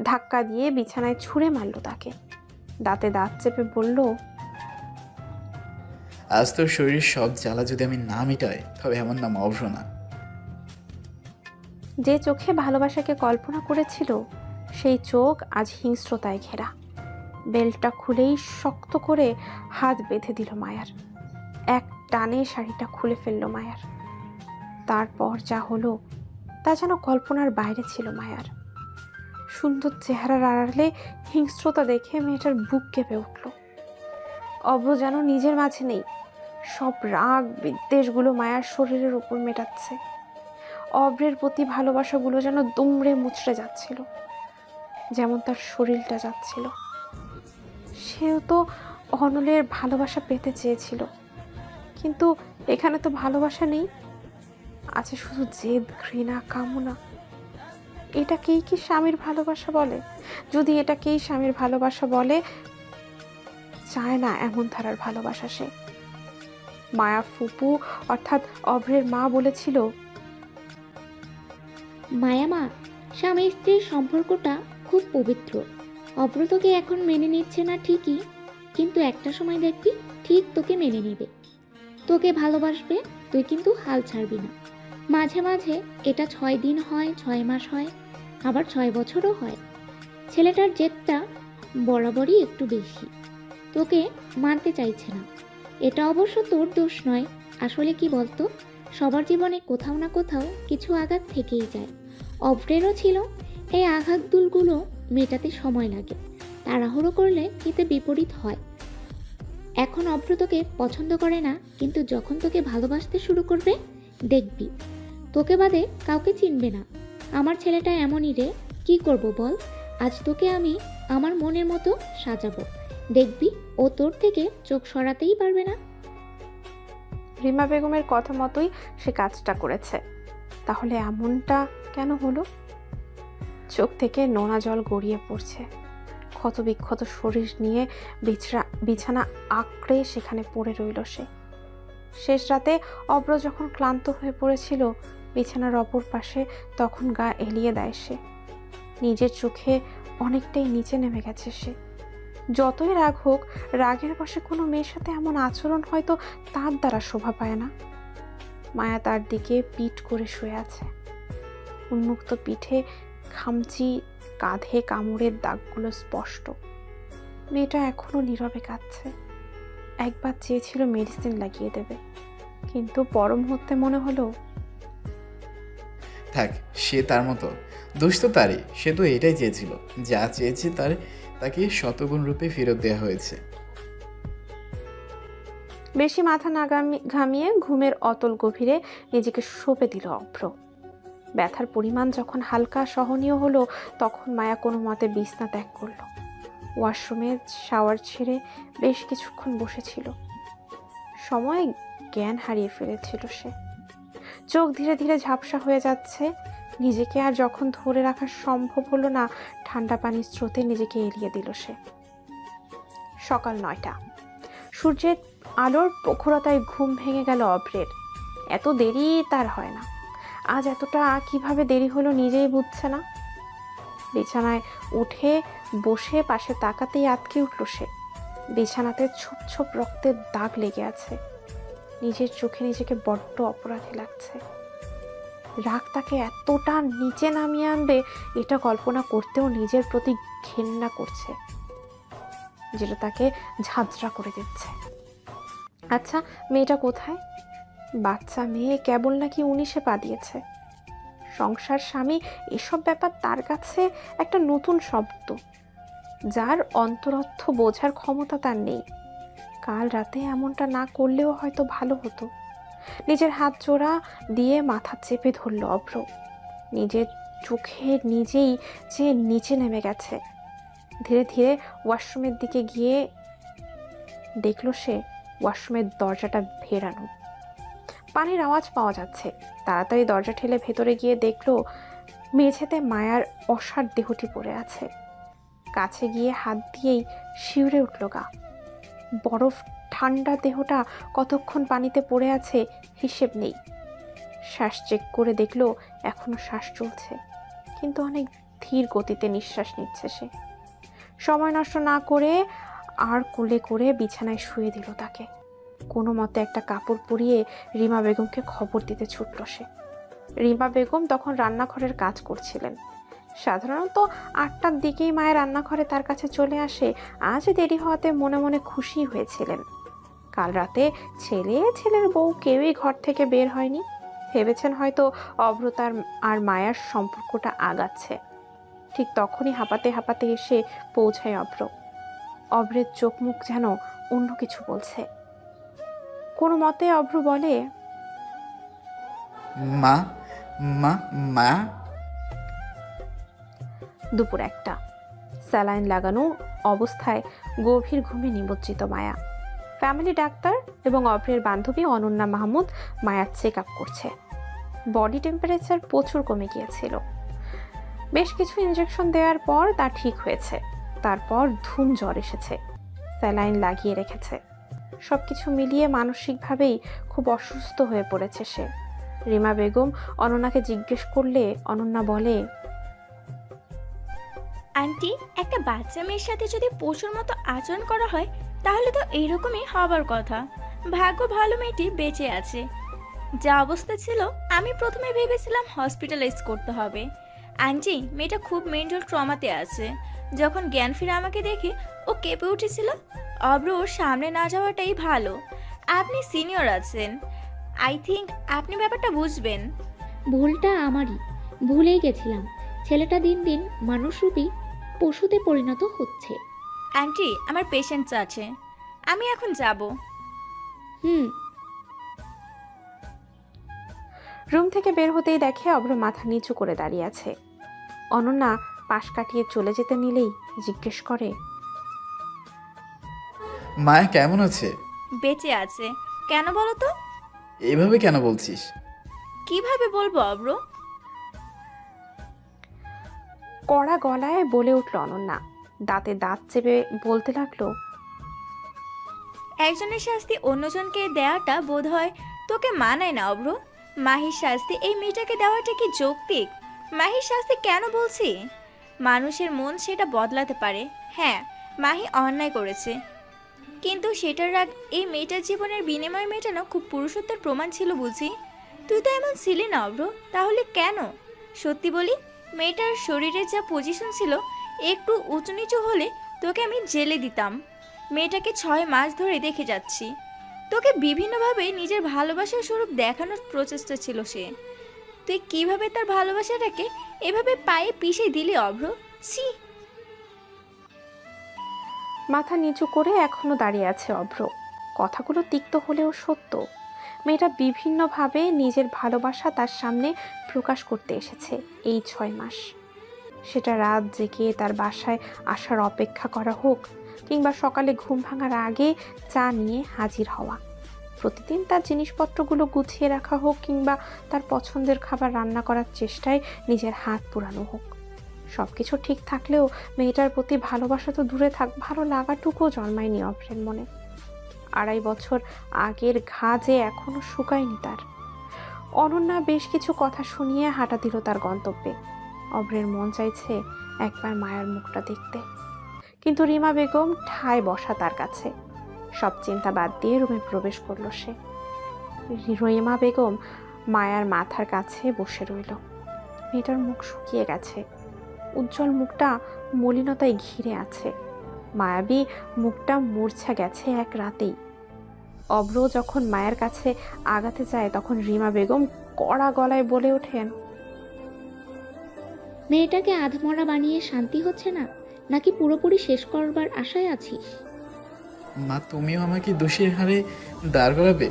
ধাক্কা দিয়ে বিছানায় ছুঁড়ে মারল তাকে। দাঁতে দাঁত চেপে বলল, আজ তোর শরীরের সব জ্বালা যদি আমি না মিটাই তবে আমার নাম অভ্র না। যে চোখে ভালোবাসাকে কল্পনা করেছিল সেই চোখ আজ হিংস্রতায় ঘেরা। বেল্টটা খুলেই শক্ত করে হাত বেঁধে দিল মায়ার। এক টানে শাড়িটা খুলে ফেলল মায়ার। তারপর যা হলো তা যেন কল্পনার বাইরে ছিল মায়ার। সুন্দর চেহারার আড়ালে হিংস্রতা দেখে মেয়েটার বুক কেঁপে উঠল। অভ্র যেন নিজের মাঝে নেই, সব রাগ বিদ্বেষগুলো মায়ার শরীরের উপর মেটাচ্ছে। অভ্রের প্রতি ভালোবাসাগুলো যেন দুমড়ে মুচড়ে যাচ্ছিল, যেমন তার শরীরটা যাচ্ছিল। সেও তো অনলের ভালোবাসা পেতে চেয়েছিল, কিন্তু এখানে তো ভালোবাসা নেই, আছে শুধু জেদ, ঘৃণা, কামনা। এটাকেই কি স্বামীর ভালোবাসা বলে? যদি এটাকেই স্বামীর ভালোবাসা বলে, চায় না এমন ধারার ভালোবাসা সে। মায়া ফুপু অর্থাৎ অভ্রের মা বলেছিল, মায়া মা, স্বামী স্ত্রীর সম্পর্কটা খুব পবিত্র। অভ্র তোকে এখন মেনে নিচ্ছে না ঠিকই, কিন্তু একটা সময় দেখবি ঠিক তোকে মেনে নেবে, তোকে ভালোবাসবে, তুই কিন্তু হাল ছাড়বি না। মাঝে মাঝে এটা 6 দিন হয়, 6 মাস হয়, আবার 6 বছরও হয়। ছেলেটার জেদটা বরাবরই একটু বেশি, তোকে মানতে চাইছে না। এটা অবশ্য তোর দোষ নয়। আসলে কি বলতো, সবার জীবনে কোথাও না কোথাও কিছু আঘাত থেকেই যায়। অভ্রেরও ছিল। এই আঘাতগুলো মেটাতে সময় লাগে, তাড়াহুড়ো করলে এতে বিপরীত হয়। এখন অভ্র তোকে পছন্দ করে না, কিন্তু যখন তোকে ভালোবাসতে শুরু করবে দেখবি তোকে বাদে কাউকে চিনবে না। আমার ছেলেটা এমনই রে, কি করব বল? আজ তোকে আমি আমার মনের মতো সাজাবো, দেখবি ও তোর থেকে চোখ সরাতেই পারবে না। রিমা বেগমের কথা মতোই সে কাজটা করেছে। তাহলে এমনটা কেন হলো? চোখ থেকে নোনা জল গড়িয়ে পড়ছে। ক্ষত বিক্ষত শরীর নিয়ে বিছানা আঁকড়ে সেখানে পড়ে রইল সে। শেষ রাতে অভ্র যখন ক্লান্ত হয়ে পড়েছিল বিছানার অপর পাশে, তখন গা এলিয়ে দেয় সে। নিজের চোখে অনেকটাই নিচে নেমে গেছে সে। যতই রাগ হোক, রাগের বশে কোনো মেয়ের সাথে এমন আচরণ হয়তো তার দ্বারা শোভা পায় না। মায়া তার দিকে পিঠ করে শুয়ে আছে। উন্মুক্ত পিঠে খামচি, কাঁধে কামড়ের দাগগুলো স্পষ্ট। মেয়েটা এখনো নীরবে কাঁদছে। একবার চেয়েছিল মেডিসিন লাগিয়ে দেবে, কিন্তু পর মুহূর্তে মনে হলো থাক, সে তার মতো, দোষ তো তারই। সে তো এটাই চেয়েছিল, যা চেয়েছে তাকে শতগুণ রূপে ফেরত দেওয়া হয়েছে। বেশি মাথা না ঘামিয়ে ঘুমের অতল গভীরে নিজেকে সঁপে দিল অভ্র। ব্যথার পরিমাণ যখন হালকা সহনীয় হলো, তখন মায়া কোনো মতে বিছনা ত্যাগ করল। ওয়াশরুমে শাওয়ার ছেড়ে বেশ কিছুক্ষণ বসেছিল। সময় জ্ঞান হারিয়ে ফেলেছিল সে। চোখ ধীরে ধীরে ঝাপসা হয়ে যাচ্ছে। নিজেকে আর যখন ধরে রাখা সম্ভব হলো না, ঠান্ডা পানির স্রোতে নিজেকে এড়িয়ে দিল সে। সকাল 9টা। সূর্যের আলোর প্রখরতায় ঘুম ভেঙে গেল অভ্রের। এত দেরি তার হয় না। আজ এতটা কিভাবে দেরি হলো নিজেই বুঝছে না। বিছানায় উঠে বসে পাশে তাকাতেই আটকে উঠল সে। বিছানাতে ছোপ ছোপ রক্তের দাগ লেগে আছে। নিজের চোখে নিজেকে বড্ড অপরাধী লাগছে। রাগ তাকে এতটা নিচে নামিয়ে আনবে এটা কল্পনা করতেও নিজের প্রতি ঘেন্না করছে, যেটা তাকে ঝাঁঝরা করে দিচ্ছে। আচ্ছা, মেয়েটা কোথায়? বাচ্চা মেয়ে, কেবল নাকি 19-এ পা দিয়েছে। সংসার, স্বামী, এসব ব্যাপার তার কাছে একটা নতুন শব্দ, যার অন্তরর্থ বোঝার ক্ষমতা তার নেই। কাল রাতে এমনটা না করলেও হয়তো ভালো হতো। নিজের হাত জোড়া দিয়ে মাথা চেপে ধরল অভ্র। নিজের চোখে নিজেই যে নিচে নেমে গেছে। ধীরে ধীরে ওয়াশরুমের দিকে গিয়ে দেখল সে ওয়াশরুমের দরজাটা ভেরানো। পানির আওয়াজ পাওয়া যাচ্ছে। তাড়াতাড়ি দরজা ঠেলে ভেতরে গিয়ে দেখল মেঝেতে মায়ার অসার দেহটি পড়ে আছে। কাছে গিয়ে হাত দিয়েই শিউরে উঠল গা। বরফ ঠান্ডা দেহটা কতক্ষণ পানিতে পড়ে আছে হিসেব নেই। শ্বাস চেক করে দেখল এখনো শ্বাস চলছে, কিন্তু অনেক ধীর গতিতে নিঃশ্বাস নিচ্ছে সে। সময় নষ্ট না করে আর কোলে করে বিছানায় শুয়ে দিল তাকে। কোনো মতে একটা কাপড় পরিয়ে রিমা বেগমকে খবর দিতে ছুটল সে। রিমা বেগম তখন রান্নাঘরের কাজ করছিলেন। সাধারণত 8টার দিকেই মায়ের রান্নাঘরে তার কাছে চলে আসে। আজ দেরি হওয়াতে মনে মনে খুশি হয়েছিলেন। কাল রাতে ছেলের বউ কেউই ঘর থেকে বের হয়নি। ভেবেছেন হয়তো অভ্রতার আর মায়ার সম্পর্কটা আগাচ্ছে। ঠিক তখনই হাঁপাতে হাঁপাতে এসে পৌঁছায় অভ্র। অভ্রের চোখ মুখ যেন অন্য কিছু বলছে। কোনো মতে অভ্র বলে, মা মা মা দুপুর 1টা, স্যালাইন লাগানো অবস্থায় গভীর ঘুমে নিমজ্জিত মায়া। ফ্যামিলি ডাক্তার এবং অভ্রের বান্ধবী অনন্যা মাহমুদ মায়ার চেক আপ করছে। বডি টেম্পারেচার প্রচুর কমে গিয়েছিল। বেশ কিছু ইনজেকশন দেওয়ার পর তা ঠিক হয়েছে। তারপর ধুম জ্বর এসেছে, স্যালাইন লাগিয়ে রেখেছে। সবকিছু মিলিয়ে মানসিকভাবেই খুব অসুস্থ হয়ে পড়েছে সে। রিমা বেগম অনন্যাকে জিজ্ঞেস করলে অনন্যা বলে, আন্টি, একটা বাচ্চা মেয়ের সাথে যদি পশুর মতো আচরণ করা হয় তাহলে তো এইরকমই হবার কথা। ভাগ্য ভালো মেয়েটি বেঁচে আছে। যা অবস্থা ছিল আমি প্রথমে ভেবেছিলাম হসপিটালাইজ করতে হবে। আন্টি, মেয়েটা খুব মেন্টাল ট্রমাতে আছে। যখন জ্ঞান ফিরে আমাকে দেখে ও কেঁপে উঠেছিল। অব্র ওর সামনে না যাওয়াটাই ভালো। আপনি সিনিয়র আছেন, আই থিঙ্ক আপনি ব্যাপারটা বুঝবেন। ভুলটা আমারই, ভুলেই গেছিলাম। ছেলেটা দিন দিন মানুষরূপী পশুতে পরিণত হচ্ছে। আন্টি, আমার পেশেন্টস আছে, আমি এখন যাব। রুম থেকে বের হতেই দেখে অভ্র মাথা নিচু করে দাঁড়িয়ে আছে। অনন্যা পাশ কাটিয়ে চলে যেতে নিলেই জিজ্ঞেস করে, মায়া কেমন আছে? বেঁচে আছে। কেন বলো তো? এভাবে কেন বলছিস? কিভাবে বলবো অব্র? কড়া গলায় বলে উঠল অনন্যা। দাঁতে দাঁত চেপে বলতে লাগলো, একজনের শাস্তি অন্যজনকে দেওয়াটা বোধহয় তোকে মানায় না অব্র। মাহির শাস্তি এই মেয়েটাকে দেওয়াটা কি যৌক্তিক? মাহির শাস্তি কেন বলছি? মানুষের মন সেটা বদলাতে পারে। হ্যাঁ, মাহি অন্যায় করেছে, কিন্তু সেটার রাগ এই মেয়েটার জীবনের বিনিময় মেটানো খুব পুরুষত্বের প্রমাণ ছিল বুঝি? তুই তো এমন ছিলি না অব্র, তাহলে কেন? সত্যি বলি, মেয়েটার শরীরের যা পজিশন ছিল, একটু উঁচু নিচু হলে তোকে আমি জেলে দিতাম। মেয়েটাকে 6 মাস ধরে দেখে যাচ্ছি। তোকে বিভিন্নভাবে নিজের ভালোবাসার স্বরূপ দেখানোর প্রচেষ্টা ছিল সে। তুই কিভাবে তার ভালোবাসাটাকে এভাবে পায়ে পিষে দিলি অভ্র? ছি! মাথা নিচু করে এখনো দাঁড়িয়ে আছে অভ্র। কথাগুলো তিক্ত হলেও সত্য। মেয়েটা বিভিন্নভাবে নিজের ভালোবাসা তার সামনে প্রকাশ করতে এসেছে এই 6 মাস। সেটা রাত জেগে তার বাসায় আসার অপেক্ষা করা হোক, কিংবা সকালে ঘুম ভাঙার আগে চা নিয়ে হাজির হওয়া, প্রতিদিন তার জিনিসপত্রগুলো গুছিয়ে রাখা হোক, কিংবা তার পছন্দের খাবার রান্না করার চেষ্টায় নিজের হাত পুরানো হোক, সব কিছু ঠিক থাকলেও মেয়েটার প্রতি ভালোবাসা তো দূরে থাক, ভালো লাগাটুকুও জন্মায়নি অভ্রের মনে। 2.5 বছর আগের ঘা যে এখনো শুকায়নি তার। অনন্যা বেশ কিছু কথা শুনিয়ে হাঁটা দিল তার গন্তব্যে। অভ্রের মন চাইছে একবার মায়ার মুখটা দেখতে, কিন্তু রিমা বেগম ঠায় বসা তার কাছে। সব চিন্তা বাদ দিয়ে রুমে প্রবেশ করলো সে। রিমা বেগম মায়ার মাথার কাছে বসে রইল। মেয়েটার মুখ শুকিয়ে গেছে, উজ্জ্বল মুখটা মলিনতায় ঘিরে আছে। মায়াবী মুখটা মূর্ছা গেছে এক রাতেই। অভ্র যখন মায়ের কাছে আগাতে যায় তখন রিমা বেগম কড়া গলায় বলে ওঠেন, মেয়েটাকে আধমরা বানিয়ে শান্তি হচ্ছে না, নাকি পুরোপুরি শেষ করবার আশায় আছিস? মা, তুমিও আমাকে দোষীর হারে দাঁড় করাবে?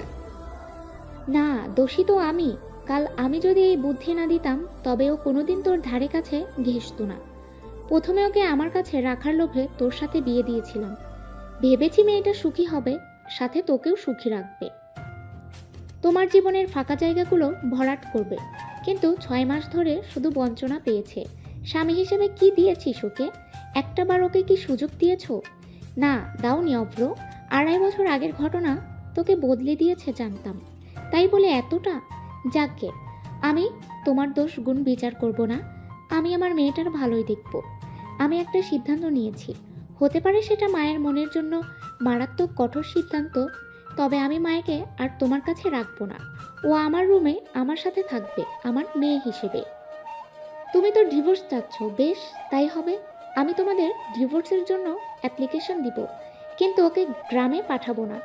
না, দোষী তো আমি। কাল আমি যদি এই বুদ্ধি না দিতাম তবে ও কোনোদিন তোর ধারে কাছে ঘেঁষত না। প্রথমে ওকে আমার কাছে রাখার লোভে তোর সাথে বিয়ে দিয়েছিলাম। ভেবেছি মেয়েটা সুখী হবে, সাথে তোকেও সুখী রাখবে, তোমার জীবনের ফাঁকা জায়গাগুলো ভরাট করবে। কিন্তু 6 মাস ধরে শুধু বঞ্চনা পেয়েছে। স্বামী হিসেবে কি দিয়েছিস ওকে? একটাবার ওকে কি সুযোগ দিয়েছ? না, দাওনি অভ্র। 2.5 বছর আগের ঘটনা তোকে বদলে দিয়েছে জানতাম, তাই বলে এতটা? যাকগে, আমি তোমার দোষ গুণ বিচার করব না। আমি আমার মেয়েটার ভালোই দেখব। আমি একটা সিদ্ধান্ত নিয়েছি, হতে পারে সেটা মায়ের মনের জন্য মারাত্মক কঠোর সিদ্ধান্ত, তবে আমি মায়াকে আর তোমার কাছে রাখবো না। ও আমার রুমে আমার সাথে থাকবে, আমার মেয়ে হিসেবে। তুমি তো ডিভোর্স চাচ্ছ, বেশ তাই হবে। আমি তোমাদের ডিভোর্সের জন্য অ্যাপ্লিকেশন দিব, কিন্তু ওকে গ্রামে পাঠাবো না।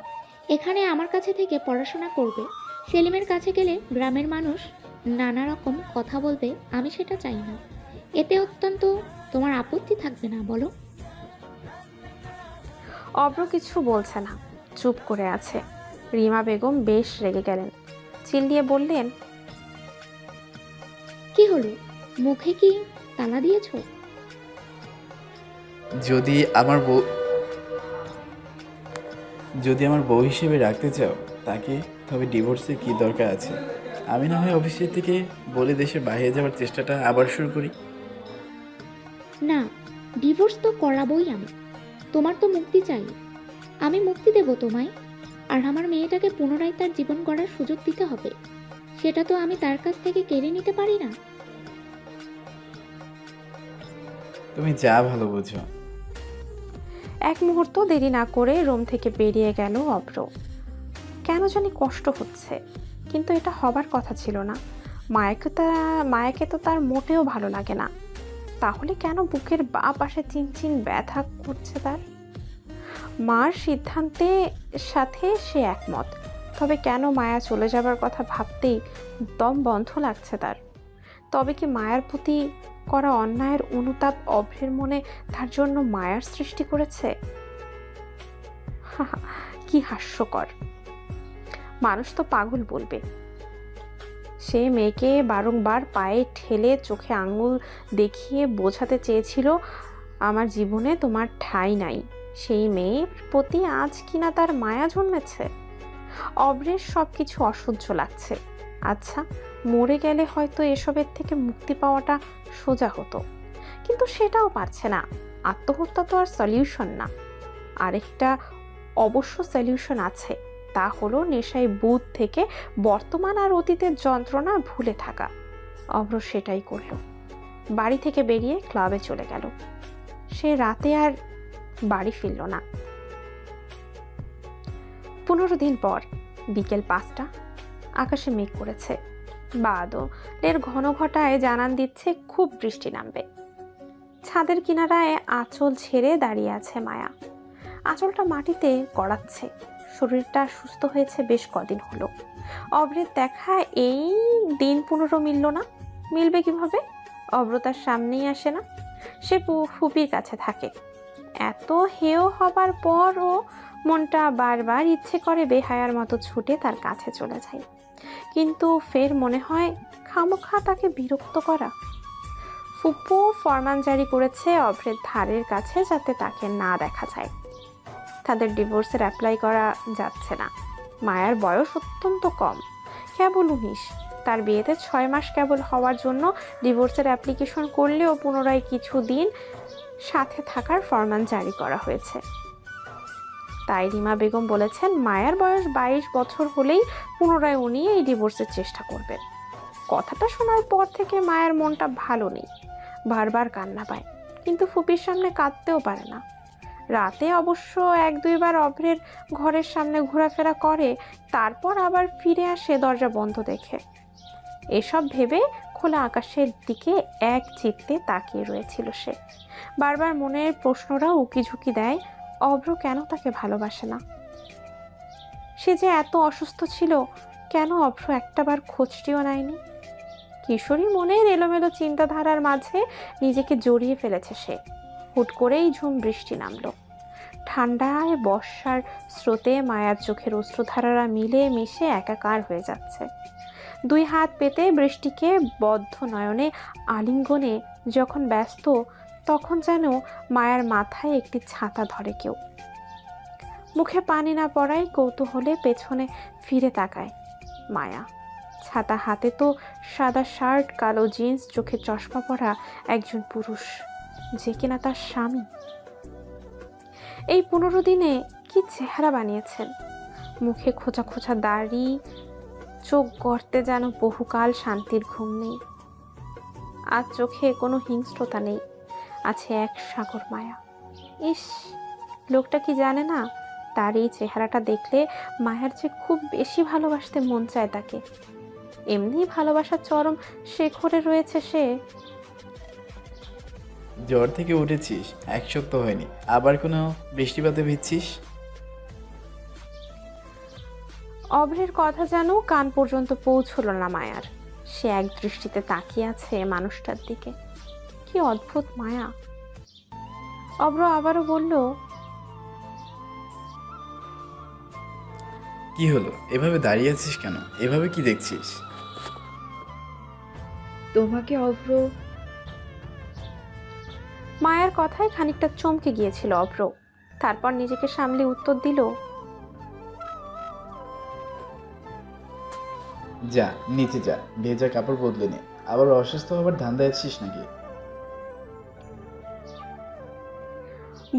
এখানে আমার কাছে থেকে পড়াশোনা করবে। সেলিমের কাছে গেলে গ্রামের মানুষ নানা রকম কথা বলবে, আমি সেটা চাই না। এতে অত্যন্ত তোমার আপত্তি থাকবে না বলো? অব্র কিছু বলছে না, চুপ করে আছে। রিমা বেগম বেশ রেগে গেলেন, চিল্লিয়ে বললেন, কি হলো, মুখে কি তালা দিয়েছো? যদি আমার বউ হিসেবে রাখতে চাও তাকে, তবে ডিভোর্সের কি দরকার আছে? আমি না হয় অফিসের থেকে বলে দেশের বাইরে যাওয়ার চেষ্টাটা আবার শুরু করি। না, ডিভোর্স তো করাবোই আমি। তোমার তো মুক্তি চাই, আমি মুক্তি দেব তোমায়। আর আমার মেয়েটাকে পুনরায় তার জীবন গড়ার সুযোগ দিতে হবে, সেটা তো আমি তার কাছ থেকে কেড়ে নিতে পারি না। তুমি যা ভালো বুঝো। এক মুহূর্ত দেরি না করে রুম থেকে বেরিয়ে গেল অব্র। কেন জানি কষ্ট হচ্ছে, কিন্তু এটা হবার কথা ছিল না। মায়াকে তো তার মোটেও ভালো লাগে না। তাহলে কেন বুকের বাঁ পাশে চিনচিন ব্যথা করছে তার? মার সিদ্ধান্তের সাথে সে একমত, তবে কেন মায়া চলে যাবার কথা ভাবতেই দম বন্ধ লাগছে তার। তবে কি মায়ার প্রতি করা অন্যায়ের অনুতাপ অভ্রের মনে তার জন্য মায়ার সৃষ্টি করেছে? কি হাস্যকর! মানুষ তো পাগল বলবে। সে মেয়েকে বারংবার পায়ে ঠেলে চোখে আঙুল দেখিয়ে বোঝাতে চেয়েছিল, আমার জীবনে তোমার ঠাঁই নাই। সেই মেয়ের প্রতি আজ কিনা তার মায়া জন্মেছে। অভ্রের সব কিছু অসহ্য লাগছে। আচ্ছা, মরে গেলে হয়তো এসবের থেকে মুক্তি পাওয়াটা সোজা হতো, কিন্তু সেটাও পারছে না। আত্মহত্যা তো আর সলিউশন না। আরেকটা অবশ্য সলিউশন আছে, তা হলো নেশায় বুধ থেকে বর্তমান আর অতীতের যন্ত্রণা ভুলে থাকা। অভ্র সেটাই করল। বাড়ি থেকে বেরিয়ে ক্লাবে চলে গেল। সে রাতে আর বাড়ি ফিরল না। 15 দিন পর বিকেল 5টা, আকাশে মেঘ করেছে। বাদলের ঘন ঘটায় জানান দিচ্ছে খুব বৃষ্টি নামবে। ছাদের কিনারায় আঁচল ছেড়ে দাঁড়িয়ে আছে মায়া। আঁচলটা মাটিতে গড়াচ্ছে। শরীরটা সুস্থ হয়েছে বেশ কদিন হলো। অভ্রের দেখা এই দিন 15 মিলল না। মিলবে কিভাবে? অভ্র তার সামনেই আসে না। সে ফুপির কাছে থাকে। এত হেয় হবার পরও মনটা বারবার ইচ্ছে করে বেহায়ার মতো ছুটে তার কাছে চলে যায়, কিন্তু ফের মনে হয় খামোখা তাকে বিরক্ত করা। ফুপু ফরমান জারি করেছে অভ্রের ধারের কাছে, যাতে তাকে না দেখা যায়। তাদের ডিভোর্সের অ্যাপ্লাই করা যাচ্ছে না। মায়ার বয়স অত্যন্ত কম, কেবল 19। তার বিয়েতে 6 মাস কেবল হওয়ার জন্য ডিভোর্সের অ্যাপ্লিকেশন করলেও পুনরায় কিছুদিন সাথে থাকার ফরমান জারি করা হয়েছে। তাই রিমা বেগম বলেছেন মায়ার বয়স 22 বছর হলেই পুনরায় উনি এই ডিভোর্সের চেষ্টা করবেন। কথাটা শোনার পর থেকে মায়ের মনটা ভালো নেই, বারবার কান্না পায়, কিন্তু ফুপির সামনে কাঁদতেও পারে না। রাতে অবশ্য 1-2 বার অভ্রের ঘরের সামনে ঘোরাফেরা করে, তারপর আবার ফিরে আসে দরজা বন্ধ দেখে। এসব ভেবে খোলা আকাশের দিকে এক চিত্তে তাকিয়ে রয়েছিল সে। বারবার মনের প্রশ্নরা উকিঝুঁকি দেয়, অভ্র কেন তাকে ভালোবাসে না? সে যে এত অসুস্থ ছিল, কেন অভ্র একটাবার খোঁজটিও নেয়নি? কিশোরী মনের এলোমেলো চিন্তাধারার মাঝে নিজেকে জড়িয়ে ফেলেছে সে। হুট করেই ঝুম বৃষ্টি নামলো। ঠান্ডায় বর্ষার স্রোতে মায়ার চোখের অশ্রুধারারা মিলে মিশে একাকার হয়ে যাচ্ছে। 2 হাত পেতে বৃষ্টিকে বদ্ধ নয়নে আলিঙ্গনে যখন ব্যস্ত, তখন যেন মায়ার মাথায় একটি ছাতা ধরে কেউ। মুখে পানি না পড়াই কৌতূহলে পেছনে ফিরে তাকায় মায়া। ছাতা হাতে তো সাদা শার্ট, কালো জিন্স, চোখে চশমা পরা একজন পুরুষ, যে কিনা তার স্বামী। এই 15 দিনে কি চেহারা বানিয়েছেন! মুখে খোঁচা খোঁচা দাড়ি, চোখ গর্তে যেন বহুকাল শান্তির ঘুম নেই। আজ চোখে কোনো হিংস্রতা নেই, আছে এক সাগর মায়া। ইস, লোকটা কি জানে না তার এই চেহারাটা দেখলে মায়ার যে খুব বেশি ভালোবাসতে মন চায় তাকে। এমনি ভালোবাসার চরম শেখরে রয়েছে সে। জ্বর থেকে উঠেছিস, এক সপ্তাহ হয়নি, আবার কোনো বৃষ্টিপাতে ভিজছিস? অভ্রের কথা যেন কান পর্যন্ত পৌঁছলো না মায়ার। সে এক দৃষ্টিতে তাকিয়ে আছে মানুষটার দিকে। কি অদ্ভুত মায়া। অভ্র আবারও বলল, কি হলো, এভাবে দাঁড়িয়ে আছিস কেন? এভাবে কি দেখছিস? তোমাকে অভ্র, মায়ার কথায় খানিকটা চমকে গিয়েছিল অভ্র। তারপর নিজেকে সামলে উত্তর দিল, যা নিচে যা, ভেজা কাপড় বদলে নে। আবার অসুস্থ হবার ধান্দায় আছিস নাকি?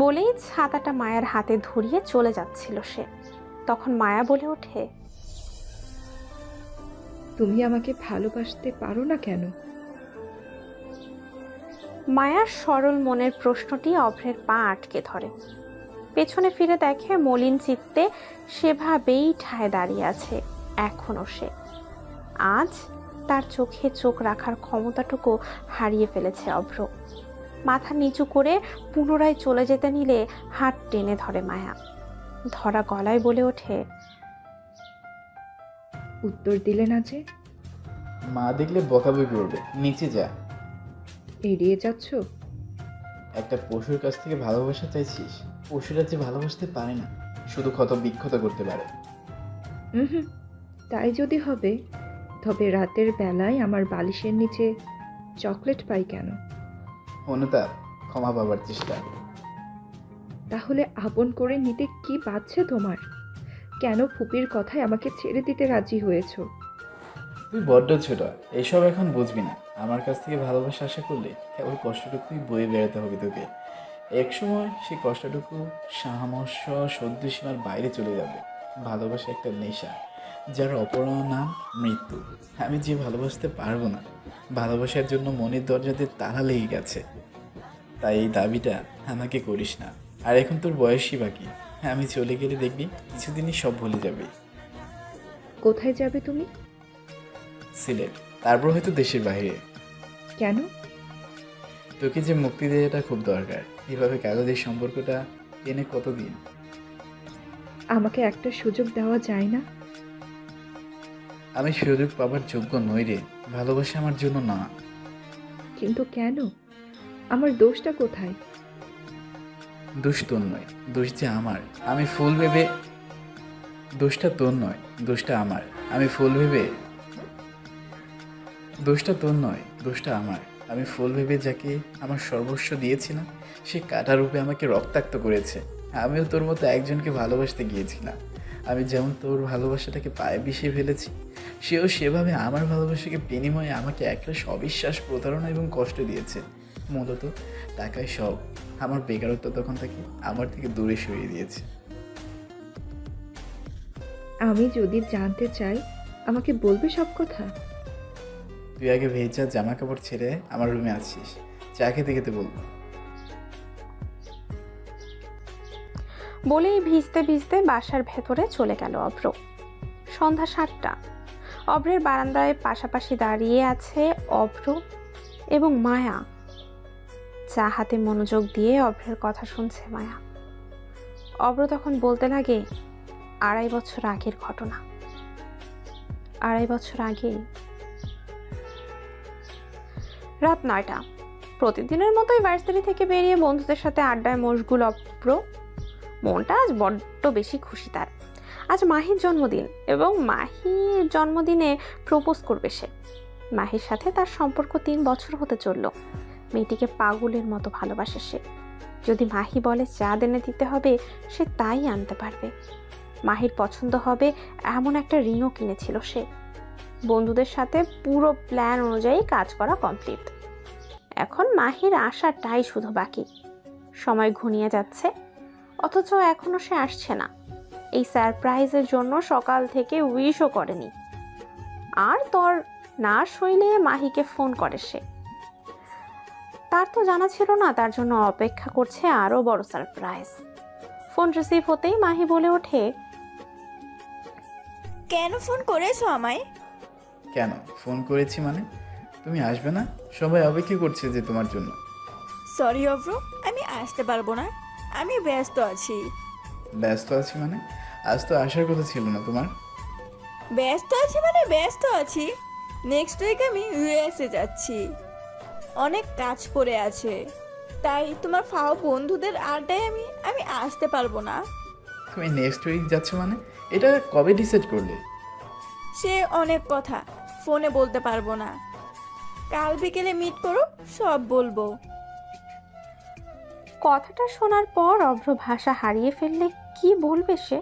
বলেই ছাতাটা মায়ার হাতে ধরিয়ে চলে যাচ্ছিল সে। তখন মায়া বলে ওঠে, তুমি আমাকে ভালোবাসতে পারো না কেন? মায়ার সরল মনের প্রশ্নটি অভ্রের পা আটকে ধরে। পেছনে ফিরে দেখে মলিন চিত্তে সেভাবেই ঠায় দাঁড়িয়ে আছে এখনো সে। আজ তার চোখে চোখ রাখার ক্ষমতাটুকু হারিয়ে ফেলেছে অভ্র। মাথা নিচু করে পুনরায় চলে যেতে নিলে হাত টেনে ধরে মায়া। ধরা গলায় বলে ওঠে, উত্তর দিলে না যে? মা দেখলে বকাবকি করবে, নিচে যা। এড়িয়ে যাচ্ছ? একটা পশুর কাছ থেকে ভালোবাসা চাইছিস? পশুরা যে ভালোবাসতে পারে না, শুধু ক্ষত বিক্ষত করতে পারে। হুম, তাই যদি হবে তবে রাতের বেলায় আমার বালিশের নিচে চকলেট পাই কেন? অনুতাপ, ক্ষমা পাবার চেষ্টা। তাহলে আপন করে নিতে কি বাচ্ছে তোমার? কেন ফুপির কথায় আমাকে ছেড়ে দিতে রাজি হয়েছ? তুই বড্ড ছোট, এসব এখন বুঝবি না। আমার কাছ থেকে ভালোবাসা আশা করলে কেবল কষ্টটুকুই বয়ে বেড়াতে হবে তোকে। এক সময় সেই কষ্টটুকু সামর্থ্য সদ্য সীমার বাইরে চলে যাবে। ভালোবাসা একটা নেশা, যার অপর নাম মৃত্যু। আমি যে ভালোবাসতে পারবো না, ভালোবাসার জন্য মনের দরজাতে তালা লেগে গেছে। তাই এই দাবিটা আমাকে করিস না। আর এখন তোর বয়সই বাকি। আমি চলে গেলে দেখবি কিছুদিনই সব ভুলে যাবে। কোথায় যাবে তুমি? সিলেট, তারপর হয়তো দেশের বাইরে। কেন? তোকে যে মুক্তি দেওয়াটা খুব দরকার। এভাবে কাগজের সম্পর্কটা টেনে কতদিন? আমাকে একটা সুযোগ দেওয়া যায় না? আমি সুযোগ পাবার যোগ্য নই রে। ভালোবাসা আমার জন্য না। কিন্তু কেন? আমার দোষটা কোথায়? দোষ তোর নয়, দোষ যে আমার। আমি ফুল ভেবে দোষটা তোর নয়, দোষটা আমার। আমি ফুল ভেবে দোষটা তোর নয়, দোষটা আমার। আমি ফুল ভেবে যাকে আমার সর্বস্ব দিয়েছিলাম, সে কাঁটা রূপে আমাকে রক্তাক্ত করেছে। আমিও তোর মতো একজনকে ভালোবাসতে গিয়েছিলাম। আমি যেমন তোর ভালোবাসাটাকে পায়ে বিষিয়ে ফেলেছি, সেও সেভাবে আমার ভালোবাসাকে বিনিময়ে আমাকে একটা অবিশ্বাস, প্রতারণা এবং কষ্ট দিয়েছে। মূলত টাকায় সব। আমার বেকারত্ব তখন তাকে আমার থেকে দূরে সরিয়ে দিয়েছে। আমি যদি জানতে চাই আমাকে বলবে সব কথা? তুই আগে ভেজা জামা কাপড় ছেড়ে আমার রুমে আসছিস, চা খেতে খেতে বলবো। বলেই ভিজতে ভিজতে বাসার ভেতরে চলে গেল অভ্র। সন্ধ্যা 7টা। অভ্রের বারান্দায় পাশাপাশি দাঁড়িয়ে আছে অভ্র এবং মায়া। চা হাতে মনোযোগ দিয়ে অভ্রের কথা শুনছে মায়া। অভ্র তখন বলতে লাগে, 2.5 বছর আগের ঘটনা। 2.5 বছর আগে। রাত 9টা। প্রতিদিনের মতোই ভার্সিটি থেকে বেরিয়ে বন্ধুদের সাথে আড্ডায় মশগুল অভ্র। মনটা আজ বড্ড বেশি খুশি তার। আজ মাহির জন্মদিন এবং মাহির জন্মদিনে প্রপোজ করবে সে। মাহির সাথে তার সম্পর্ক 3 বছর হতে চলল। মেয়েটিকে পাগলের মতো ভালোবাসে সে। যদি মাহি বলে চা এনে দিতে হবে, সে তাই আনতে পারবে। মাহির পছন্দ হবে এমন একটা রিংও কিনেছিল সে। বন্ধুদের সাথে পুরো প্ল্যান অনুযায়ী কাজ করা কমপ্লিট। এখন মাহির আসাটাই শুধু বাকি। সময় ঘনিয়ে যাচ্ছে, অথচ এখনো সে আসছে না। এই সারপ্রাইজের জন্য সকাল থেকে উইশও করেনি। আর তোর না সইলে মাহিকে ফোন করে সে। তার তো জানা ছিল না তার জন্য অপেক্ষা করছে আরো বড় সারপ্রাইজ। ফোন ফোন রিসিভ হতেই মাহি বলে ওঠে, কেন ফোন করেছো আমায়? কেন ফোন করেছি মানে? তুমি আসবে না? সবাই অপেক্ষা করছে যে তোমার জন্য। সরি অভ্র, আমি আসতে পারবো না, আমি ব্যস্ত আছি। ব্যস্ত আছি মানে? আজ তো আসার কথা ছিল না তোমার। ব্যস্ত আছি মানে ব্যস্ত আছি। নেক্সট উইক আমি ইউএসএ যাচ্ছি, অনেক কাজ পড়ে আছে, তাই তোমার ফাও বন্ধুদের আড্ডায় আমি আসতে পারবো না। তুমি নেক্সট উইক যাচ্ছ মানে? এটা কবে ডিসাইড করলে? সে অনেক কথা ফোনে বলতে পারবো না, কাল বিকেলে মিট করো, সব বলবো। কথাটা শোনার পর অভ্র ভাষা হারিয়ে ফেললে কি বলবে সে।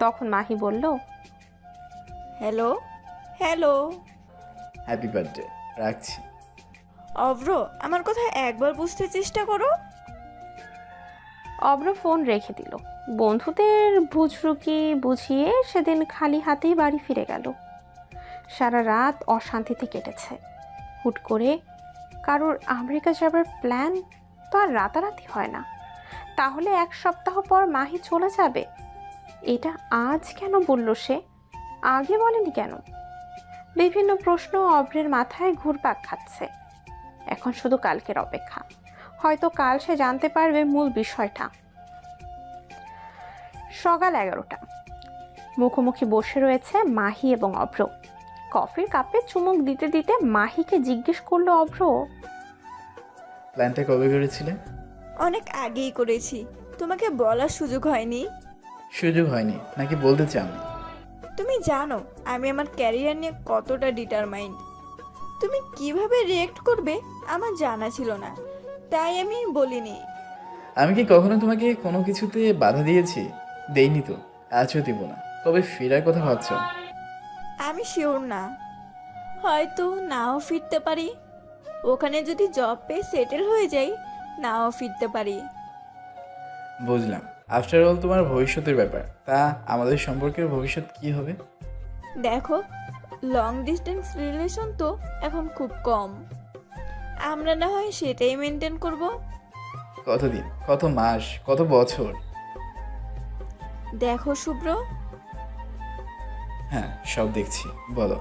তখন মাহি বলল, হ্যালো হ্যালো হ্যাপি বার্থডে, রাখছি। অভ্র, আমার কথা একবার বুঝতে চেষ্টা করো। অভ্র ফোন রেখে দিল। বন্ধুদের বুঝরুকি বুঝিয়ে সেদিন খালি হাতেই বাড়ি ফিরে গেল। সারা রাত অশান্তিতে কেটেছে। হুট করে কারোর আমেরিকা যাবার প্ল্যান তো আর রাতারাতি হয় না। তাহলে 1 সপ্তাহ পর মাহি চলে যাবে, এটা আজ কেন বলল সে? আগে বলেনি কেন? বিভিন্ন প্রশ্ন অভ্রের মাথায় ঘুরপাক খাচ্ছে। এখন শুধু কালকের অপেক্ষা। হয়তো কাল সে জানতে পারবে মূল বিষয়টা। সকাল 11টা। মুখোমুখি বসে রয়েছে মাহি এবং অভ্র। কফির কাপে চুমুক দিতে দিতে মাহিকে জিজ্ঞেস করলো অভ্র, প্ল্যানটা কবে করেছিলে? অনেক আগেই করেছি, তোমাকে বলার সুযোগ হয়নি। সুযোগ হয়নি নাকি বলতে চাননি? তুমি জানো আমি আমার ক্যারিয়ার নিয়ে কতটা ডিটারমাইন্ড। তুমি কিভাবে রিয়েক্ট করবে আমার জানা ছিল না, তাই আমি বলিনি। আমি কি কখনো তোমাকে কোনো কিছুতে বাধা দিয়েছি? দেইনি তো, আজও দিব না। কবে ফেরার কথা ভাবছ? আমি শিওর না, হয়তো নাও ফিরতে পারি। ওখানে যদি জব পেয়ে সেটেল হয়ে যাই, নাও ফিরতে পারি। বুঝলাম। আফটার অল তোমার ভবিষ্যতের ব্যাপার। তা আমাদের সম্পর্কের ভবিষ্যৎ কি হবে? দেখো, লং ডিস্টেন্স রিলেশন তো এখন খুব কম, আমরা না হয় সেটাই মেনটেন করব। কতদিন, কত মাস, কত বছর? দেখো শুভ্র, হ্যাঁ, সব দেখছি, বলো।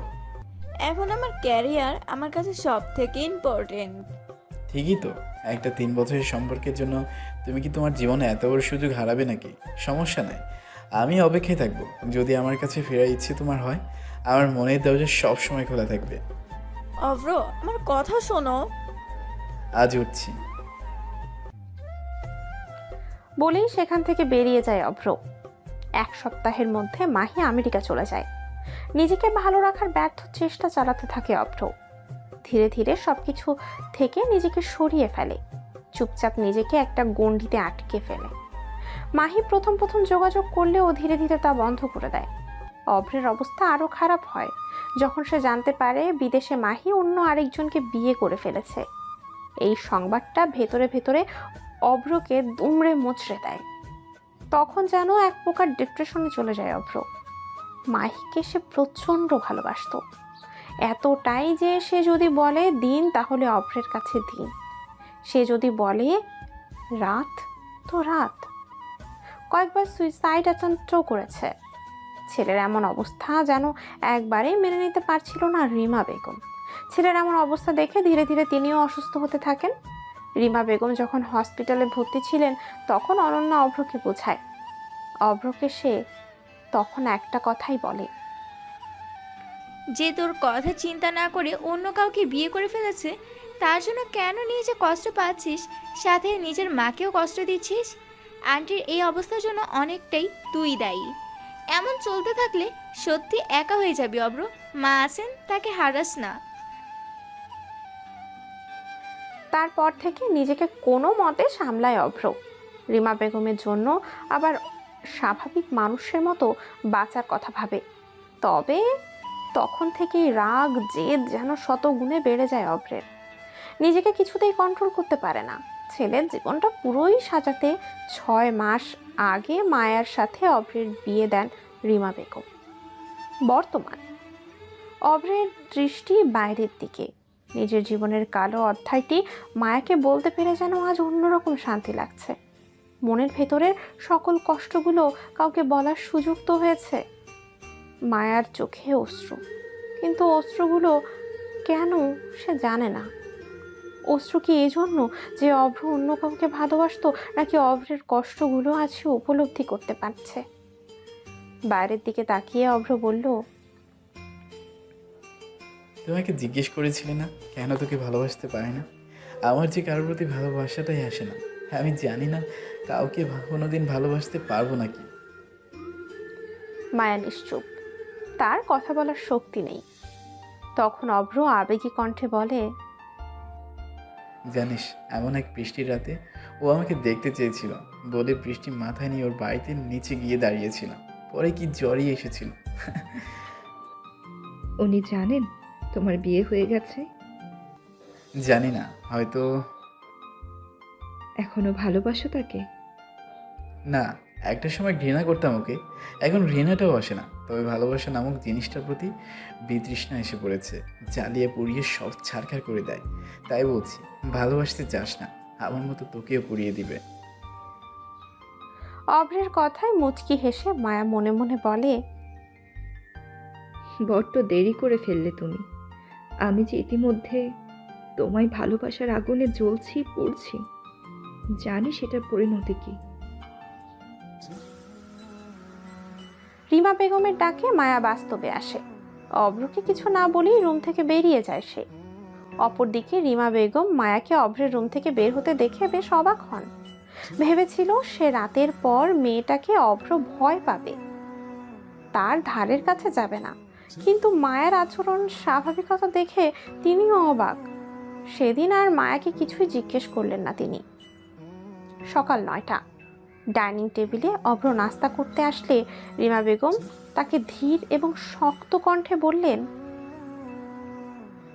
এখন আমার ক্যারিয়ার আমার কাছে সব থেকে ইম্পর্টেন্ট। ঠিকই তো। একটা 3 বছরের সম্পর্কের জন্য তুমি কি তোমার জীবনে এত বড় সুযোগ হারাবে নাকি? সমস্যা নাই, আমি অপেক্ষায় থাকবো। যদি আমার কাছে ফেরার ইচ্ছে তোমার হয়, আমার মনের দরজা সব সময় খোলা থাকবে। অভ্র, আমার কথা শোনো। আজ উঠছি। বলেই সেখান থেকে বেরিয়ে যায় অভ্র। 1 সপ্তাহের মধ্যে মাহি আমেরিকা চলে যায়। নিজেকে ভালো রাখার ব্যর্থ চেষ্টা চালাতে থাকে অভ্র। ধীরে ধীরে সবকিছু থেকে নিজেকে সরিয়ে ফেলে। চুপচাপ নিজেকে একটা গণ্ডিতে আটকে ফেলে। মাহি প্রথম প্রথম যোগাযোগ করলেও ধীরে ধীরে তা বন্ধ করে দেয়। অভ্রের অবস্থা আরও খারাপ হয় যখন সে জানতে পারে বিদেশে মাহি অন্য আরেকজনকে বিয়ে করে ফেলেছে। এই সংবাদটা ভেতরে ভেতরে অভ্রকে দুমড়ে মুচড়ে দেয়। তখন যেন এক প্রকার ডিপ্রেশনে চলে যায় অভ্র। মাহিকে সে প্রচণ্ড ভালোবাসত, এতটাই যে সে যদি বলে দিন তাহলে অভ্রের কাছে দিন, সে যদি বলে রাত তো রাত। কয়েকবার সুইসাইড অ্যাটেম্পটও করেছে। ছেলের এমন অবস্থা যেন একবারেই মেনে নিতে পারছিল না রিমা বেগম। ছেলের এমন অবস্থা দেখে ধীরে ধীরে তিনিও অসুস্থ হতে থাকেন। রিমা বেগম যখন হসপিটালে ভর্তি ছিলেন তখন অনন্যা অভ্রকে বোঝায়। অভ্রকে সে তখন একটা কথাই বলে, যে তোর কথা চিন্তা না করে অন্য কাউকে বিয়ে করে ফেলেছে, তার জন্য কেন নিজে কষ্ট পাচ্ছিস, সাথে নিজের মাকেও কষ্ট দিচ্ছিস? আন্টির এই অবস্থার জন্য অনেকটাই তুই দায়ী। এমন চলতে থাকলে সত্যি একা হয়ে যাবি অভ্র। মা আছেন, তাকে হারাস না। তারপর থেকে নিজেকে কোনো মতে সামলায় অভ্র। রিমা বেগমের জন্য আবার স্বাভাবিক মানুষের মতো বাঁচার কথা ভাবে। তবে তখন থেকেই রাগ জেদ যেন শতগুণে বেড়ে যায় অভ্রের। নিজেকে কিছুতেই কন্ট্রোল করতে পারে না। ছেলের জীবনটা পুরোই সাজাতে 6 মাস আগে মায়ার সাথে অভ্রের বিয়ে দেন রিমা বেগম। বর্তমান অভ্রের দৃষ্টি বাইরের দিকে। নিজের জীবনের কালো অধ্যায়টি মায়াকে বলতে পেরে যেন আজ অন্যরকম শান্তি লাগছে। মনের ভেতরের সকল কষ্টগুলো কাউকে বলার সুযোগ তো হয়েছে। মায়ার চোখে অশ্রু, কিন্তু অশ্রুগুলো কেন সে জানে না। অশ্রু কি এই জন্য যে অভ্র অন্য কাউকে ভালোবাসতো, নাকি অভ্রের কষ্টগুলো আজ সে উপলব্ধি করতে পারছে? বাইরের দিকে তাকিয়ে অভ্র বলল, তোমাকে জিজ্ঞেস করেছিলে না কেন তোকে ভালোবাসতে পারে না? আমার যে কারোর প্রতি ভালোবাসাটাই আসে না। আমি জানি না কাউকে কোনোদিন ভালোবাসতে পারবো নাকি। মায়া নিশ্চুপ, তার কথা বলার শক্তি নেই। তখন অভ্র আবেগী কণ্ঠে বলে, জানিস, এমন এক বৃষ্টির রাতে ও আমাকে দেখতে চেয়েছিল বলে বৃষ্টি মাথায় নিয়ে ওর বাড়িতে নিচে গিয়ে দাঁড়িয়েছিলাম। পরে কি জ্বরই এসেছিল। উনি জানেন তোমার বিয়ে হয়ে গেছে? জানি না, হয়তো। এখনো ভালোবাসো তাকে? না, একটা সময় ঘৃণা করতাম ওকে, এখন ঘৃণাটাও আসে না। তবে ভালোবাসা নামক জিনিসটার প্রতি বিতৃষ্ণা এসে পড়েছে, জ্বালিয়ে পুড়িয়ে সব ছারখার করে দেয়। তাই বলছি, ভালোবাসতে চাস না, আমার মতো তোকেও পুড়িয়ে দিবে। অভ্রের কথায় মুচকি হেসে মায়া মনে মনে বলে, বড্ড দেরি করে ফেললে তুমি। আমি যে ইতিমধ্যে তোমায় ভালোবাসার আগুনে জ্বলছি, পড়ছি, জানি সেটার পরিণতি কি। রিমা বেগমের ডাকে মায়া বাস্তবে আসে। অভ্রকে কিছু না বলেই রুম থেকে বেরিয়ে যায় সে। অপরদিকে রিমা বেগম মায়াকে অভ্রের রুম থেকে বের হতে দেখে বেশ অবাক হন। ভেবেছিল সে রাতের পর মেয়েটাকে অভ্র ভয় পাবে, তার ধারের কাছে যাবে না। কিন্তু মায়ের আচরণ স্বাভাবিকতা দেখে তিনিও অবাক। সেদিন আর মায়াকে কিছুই জিজ্ঞেস করলেন না তিনি। সকাল 9টা, ডাইনিং টেবিলে অভ্র নাস্তা করতে আসলে রিমা বেগম তাকে ধীর এবং শক্ত কণ্ঠে বললেন,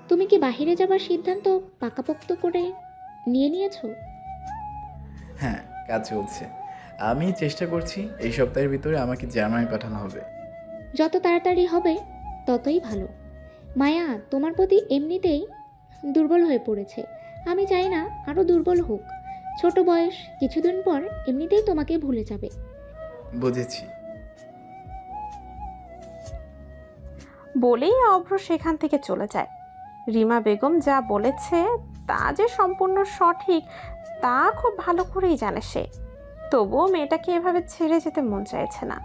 তুমি কি বাইরে যাবার সিদ্ধান্ত পাকাপোক্ত করে নিয়েছো? হ্যাঁ, কাজ চলছে। আমি চেষ্টা করছি এই সপ্তাহের ভিতরে আমাকে জার্মানি পাঠানো হবে। যত তাড়াতাড়ি হবে ততই ভালো। মায়া তোমার প্রতি এমনিতেই দুর্বল হয়ে পড়েছে, আমি চাই না আরো দুর্বল হোক। ছোট বয়স, কিছুদিন পর এমনিতেই তোমাকে ভুলে যাবে। বুঝেছি। বলেই অভ্র সেখান থেকে চলে যায়। রিমা বেগম যা বলেছে তা যে সম্পূর্ণ সঠিক তা খুব ভালো করেই জানে সে। তবুও মেয়েটাকে এভাবে ছেড়ে যেতে মন চাইছে না,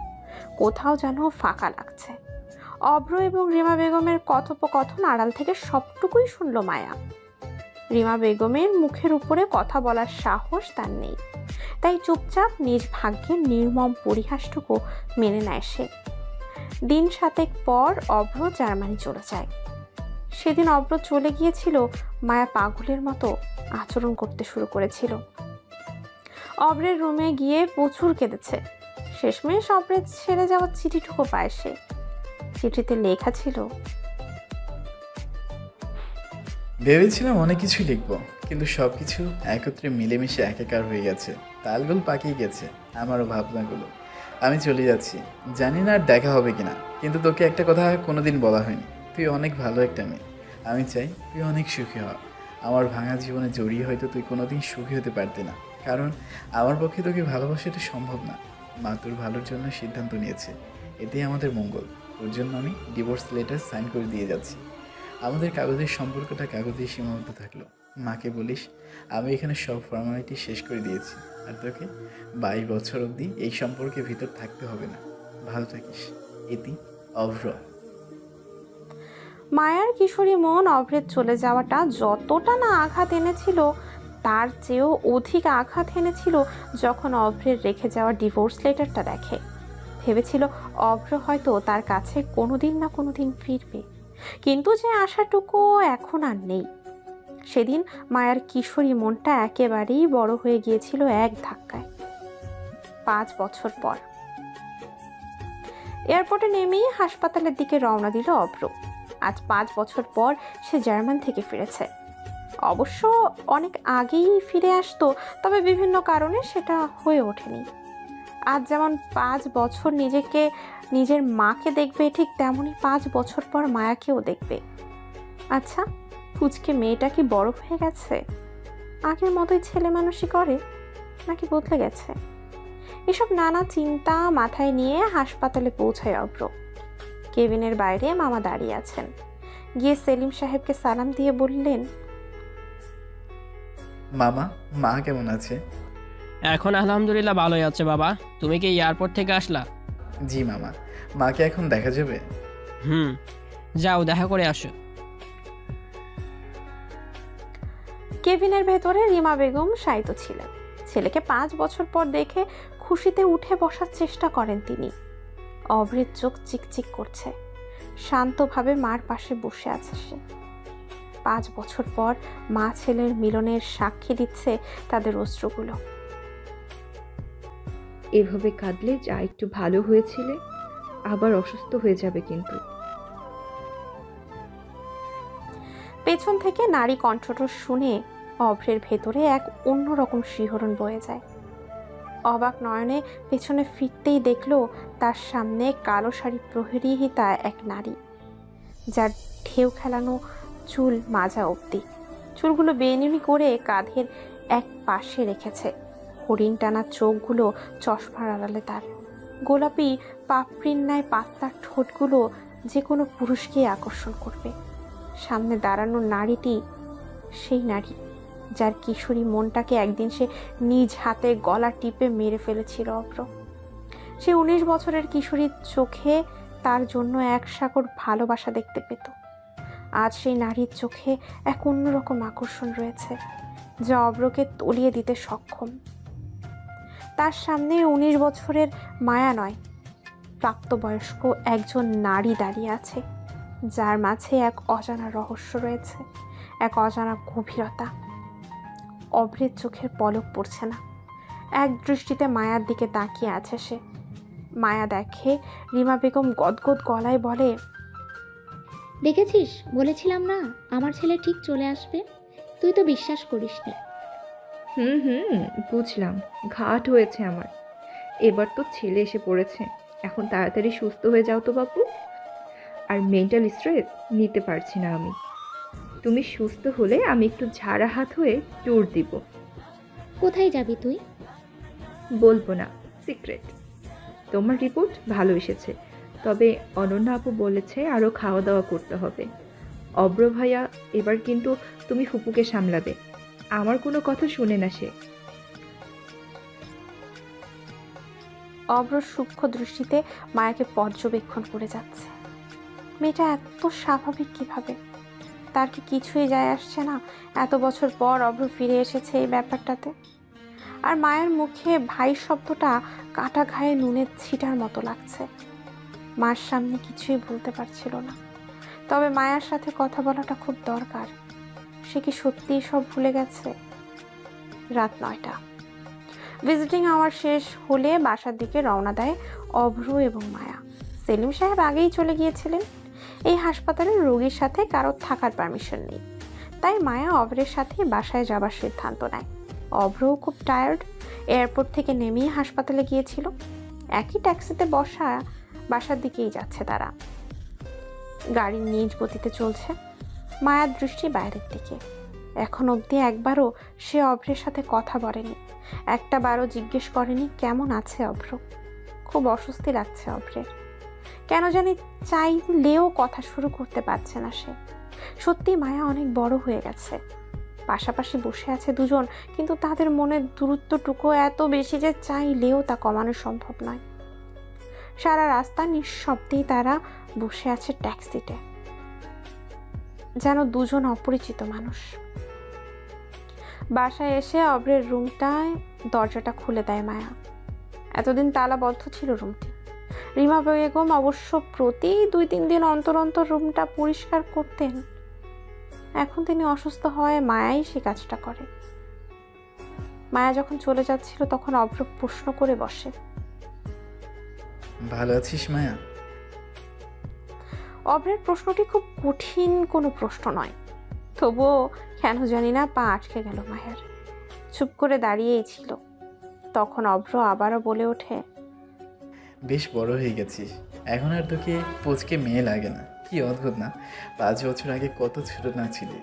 কোথাও যেন ফাঁকা লাগছে। অভ্র এবং রিমা বেগমের কথোপকথন আড়াল থেকে সবটুকুই শুনল মায়া। রিমা বেগমের মুখের উপরে কথা বলার সাহস তার নেই, তাই চুপচাপ নিজ ভাগ্যের নির্মম পরিহাসটুকু মেনে নেয় সে। দিন 7 পর অভ্র জার্মানি চলে যায়। সেদিন অভ্র চলে গিয়েছিল, মায়া পাগলের মতো আচরণ করতে শুরু করেছিল। অভ্রের রুমে গিয়ে প্রচুর কেঁদেছে। শেষমেশ অভ্রের ছেড়ে যাওয়ার চিঠিটুকু পায় সে। চিঠিতে লেখা ছিল, ভেবেছিলাম অনেক কিছুই লিখবো, কিন্তু সব কিছু একত্রে মিলেমিশে একাকার হয়ে গেছে। তালগোল পাকিয়ে গেছে আমারও ভাবনাগুলো। আমি চলে যাচ্ছি, জানি না আর দেখা হবে কিনা, কিন্তু তোকে একটা কথা কোনোদিন বলা হয়নি। তুই অনেক ভালো একটা মেয়ে, আমি চাই তুই অনেক সুখী হ। আমার ভাঙা জীবনে জড়িয়ে হয়তো তুই কোনোদিন সুখী হতে পারতি না, কারণ আমার পক্ষে তোকে ভালোবাসাটা সম্ভব না। মা তোর ভালোর জন্য সিদ্ধান্ত নিয়েছে, এতেই আমাদের মঙ্গল। ওর জন্য আমি ডিভোর্স লেটার সাইন করে দিয়ে যাচ্ছি। আমাদের কাগজের সম্পর্কটা কাগজেই সীমাবদ্ধ থাকলো। মাকে বলিস আমি এখানে সব ফর্মালিটি শেষ করে দিয়েছি, আর তোকে 22 বছর অবধি এই সম্পর্কের ভিতর থাকতে হবে না। ভালো থাকিস, ইতি, অভ্র। মায়ার কিশোরী মন অভ্রের চলে যাওয়াটা যতটা না আঘাত এনেছিল, তার চেয়েও অধিক আঘাত এনেছিল যখন অভ্রের রেখে যাওয়া ডিভোর্স লেটারটা দেখে। ভেবেছিল অভ্র হয়তো তার কাছে কোনোদিন না কোনোদিন ফিরবে, কিন্তু যে আশাটুকু এখন আর নেই। সেদিন মায়ার কিশোরী মনটা একেবারেই বড় হয়ে গিয়েছিল এক ধাক্কায়। 5 বছর পর এয়ারপোর্টে নেমেই হাসপাতালের দিকে রওনা দিল অভ্র। আজ 5 বছর পর সে জার্মান থেকে ফিরেছে। অবশ্য অনেক আগেই ফিরে আসতো, তবে বিভিন্ন কারণে সেটা হয়ে ওঠেনি। আজ যেমন 5 বছর নিজের মাকে দেখবে, ঠিক তেমনই 5 বছর পর মায়াকেও দেখবে। আচ্ছা, ফুচকে মেয়েটা কি বড় হয়ে গেছে? আগের মতোই ছেলে মানুষই করে, নাকি বদলে গেছে? এসব নানা চিন্তা মাথায় নিয়ে হাসপাতালে পৌঁছায় অভ্র। কেবিনের বাইরে মামা দাঁড়িয়ে আছেন। গিয়ে সেলিম সাহেবকে সালাম দিয়ে বললেন, মামা, মা কেমন আছে? এখন আলহামদুলিল্লাহ ভালোই আছে বাবা। তুমি কি এয়ারপোর্ট থেকে আসলা? জি মামা। মাকে এখন দেখা যাবে? হুম, যাও দেখা করে আসো। কেবিনের ভেতরে রিমা বেগম শায়িত ছিলেন। ছেলেকে 5 বছর পর দেখে খুশিতে উঠে বসার চেষ্টা করেন তিনি। অভ্রের চোখ চিকচিক করছে। শান্তভাবে মার পাশে বসে আছে সে। 5 বছর পর মা ছেলের মিলনের সাক্ষী দিচ্ছে তাদের অশ্রুগুলো। এভাবে কাঁদলে যা একটু ভালো হয়েছিলে আবার অসুস্থ হয়ে যাবে কিন্তু। পেছন থেকে নারী কণ্ঠস্বর শুনে অভ্রের ভেতরে এক অন্যরকম শিহরণ বয়ে যায়। অবাক নয়নে পেছনে ফিরতেই দেখলো তার সামনে কালো শাড়ি প্রহরিহিতা এক নারী, যার ঢেউ খেলানো চুল মাজা অবধি। চুলগুলো বেনুনি করে কাঁধের এক পাশে রেখেছে। হরিণ টানা চোখগুলো চশমার আড়ালে তার। গোলাপি পাপড়ির ন্যায় পাতলার ঠোঁটগুলো যে কোনো পুরুষকে আকর্ষণ করবে। সামনে দাঁড়ানো নারীটি সেই নারী যার কিশোরী মনটাকে একদিন সে নিজ হাতে গলা টিপে মেরে ফেলেছিল অভ্র। সে 19 বছরের কিশোরীর চোখে তার জন্য এক সাগর ভালোবাসা দেখতে পেত। আজ সেই নারীর চোখে এক অন্যরকম আকর্ষণ রয়েছে, যা অভ্রকে তলিয়ে দিতে সক্ষম। তার সামনে 19 বছরের মায়া নয়, প্রাপ্তবয়স্ক একজন নারী দাঁড়িয়ে আছে, যার মাঝে এক অজানা রহস্য রয়েছে, এক অজানা গভীরতা। অভ্রের চোখের পলক পড়ছে না। এক দৃষ্টিতে মায়ার দিকে তাকিয়ে আছে সে। মায়া দেখে রিমা বেগম গদগদ গলায় বলে, দেখেছিস, বলেছিলাম না আমার ছেলে ঠিক চলে আসবে। তুই তো বিশ্বাস করিসনি। হুম, বুঝলাম। ঘাট হয়েছে আমার। এবার তো ছেলে এসে পড়েছে। এখন তাড়াতাড়ি সুস্থ হয়ে যাও তো বাপু। আর মেন্টাল স্ট্রেস নিতে পারছি না আমি। তুমি সুস্থ হলে আমি একটু ঝাড়া হাত হয়ে ট্যুর দিব। কোথায় যাবি তুই? বলবো না, সিক্রেট। তোমার রিপোর্ট ভালো এসেছে, তবে অনন্যা আপু বলেছে আরও খাওয়া দাওয়া করতে হবে। অব্র ভাইয়া, এবার কিন্তু তুমি ফুপুকে সামলাবে। আমার কোনো কথা শুনে না সে। অভ্র সূক্ষ্ম দৃষ্টিতে মায়াকে পর্যবেক্ষণ করে যাচ্ছে। মেয়েটা এত স্বাভাবিক কিভাবে? তার কি কিছুই যায় আসছে না এত বছর পর অভ্র ফিরে এসেছে এই ব্যাপারটাতে? আর মায়ের মুখে ভাই শব্দটা কাটা ঘায়ে নুনের ছিটার মতো লাগছে। মার সামনে কিছুই বলতে পারছিল না, তবে মায়ের সাথে কথা বলাটা খুব দরকার। সে কি সত্যিই সব ভুলে গেছে? রাত 9টা। ভিজিটিং আওয়ার শেষ হলে বাসার দিকে রওনা দেয় অভ্র এবং মায়া। সেলিম সাহেব আগেই চলে গিয়েছিলেন। এই হাসপাতালে রোগীর সাথে কারো থাকার পারমিশন নেই, তাই মায়া অভ্রের সাথে বাসায় যাবার সিদ্ধান্ত নেয়। অভ্রও খুব টায়ার্ড, এয়ারপোর্ট থেকে নেমেই হাসপাতালে গিয়েছিল। একই ট্যাক্সিতে বসা বাসার দিকেই যাচ্ছে তারা। গাড়ি নিজ গতিতে চলছে। মায়ার দৃষ্টি বাইরের দিকে। এখন অবধি একবারও সে অভ্রের সাথে কথা বলেনি, একটা বারও জিজ্ঞেস করেনি কেমন আছে অভ্র। খুব অস্বস্তি লাগছে অভ্রের। কেন জানি চাইলেও কথা শুরু করতে পারছে না সে। সত্যি মায়া অনেক বড় হয়ে গেছে। পাশাপাশি বসে আছে দুজন, কিন্তু তাদের মনের দূরত্বটুকু এত বেশি যে চাইলেও তা কমানো সম্ভব নয়। সারা রাস্তা নিঃশব্দেই তারা বসে আছে ট্যাক্সিতে, যেন দুজন অপরিচিত মানুষ। বাসায় এসে অভ্রের রুমটায় দরজাটা খুলে দেয় মায়া। এতদিন তালাবদ্ধ ছিল রুমটি। রিমা বেগম অবশ্য প্রতি 2-3 দিন অন্তর অন্তর রুমটা পরিষ্কার করতেন। এখন তিনি অসুস্থ হওয়ায় মায়াই সে কাজটা করে। মায়া যখন চলে যাচ্ছিল তখন অভ্র প্রশ্ন করে বসে, ভালো আছিস মায়া? অভ্রের প্রশ্নটি খুব কঠিন কোনো প্রশ্ন নয়, তবুও কেন জানি না পা আটকে গেল মায়ার। চুপ করে দাঁড়িয়েই ছিল। তখন অভ্র আবারও বলে ওঠে, বেশ বড় হয়ে গেছিস, এখন আর তোকে পুচকে মেয়ে লাগে না। কি অদ্ভুত না, 5 বছর আগে কত ছোট না ছিলি।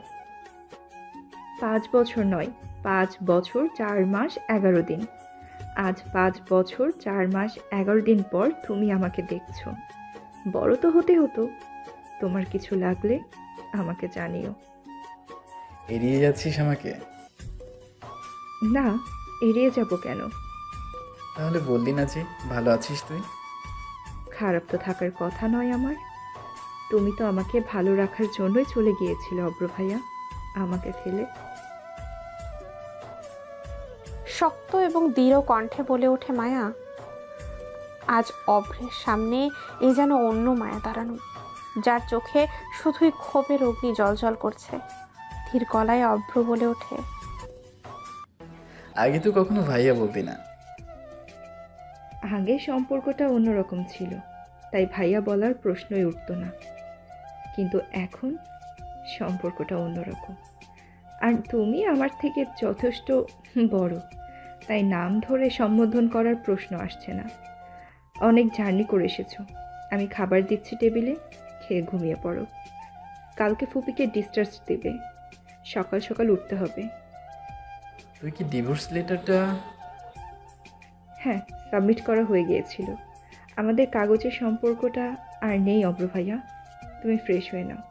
5 বছর নয়, 5 বছর 4 মাস 11 দিন। আজ 5 বছর 4 মাস 11 দিন পর তুমি আমাকে দেখছো। বড় তো হতে হতো। তোমার কিছু লাগলে আমাকে জানিও। এড়িয়ে যাচ্ছিস আমাকে? না, এড়িয়ে যাব কেন? তাহলে বললি না যে ভালো আছিস তুই? খারাপ তো থাকার কথা নয় আমার। তুমি তো আমাকে ভালো রাখার জন্যই চলে গিয়েছিলে অব্র ভাইয়া, আমাকে ফেলে। শক্ত এবং দৃঢ় কণ্ঠে বলে ওঠে মায়া। আজ অভ্রের সামনে এ যেন অন্য মায়া দাঁড়ানো, যার চোখে শুধুই ক্ষোভের অগ্নি জ্বলজ্বল করছে। ধীর গলায় অভ্র বলে ওঠে, আগে তো কখনো ভাইয়া বলতি না। আগে সম্পর্কটা অন্যরকম ছিল, তাই ভাইয়া বলার প্রশ্নই উঠতো না। কিন্তু এখন সম্পর্কটা অন্যরকম। আর তুমি আমার থেকে যথেষ্ট বড়, তাই নাম ধরে সম্বোধন করার প্রশ্ন আসছে না। অনেক জার্নি করে এসেছো। আমি খাবার দিচ্ছি টেবিলে, খেয়ে ঘুমিয়ে পড়ো। কালকে ফুপিকে ডিসচার্জ দেবে, সকাল সকাল উঠতে হবে। তুই কি ডিভোর্স লেটারটা? হ্যাঁ, সাবমিট করা হয়ে গিয়েছিল। আমাদের কাগজের সম্পর্কটা আর নেই অব্র ভাইয়া। তুমি ফ্রেশ হয়ে নাও।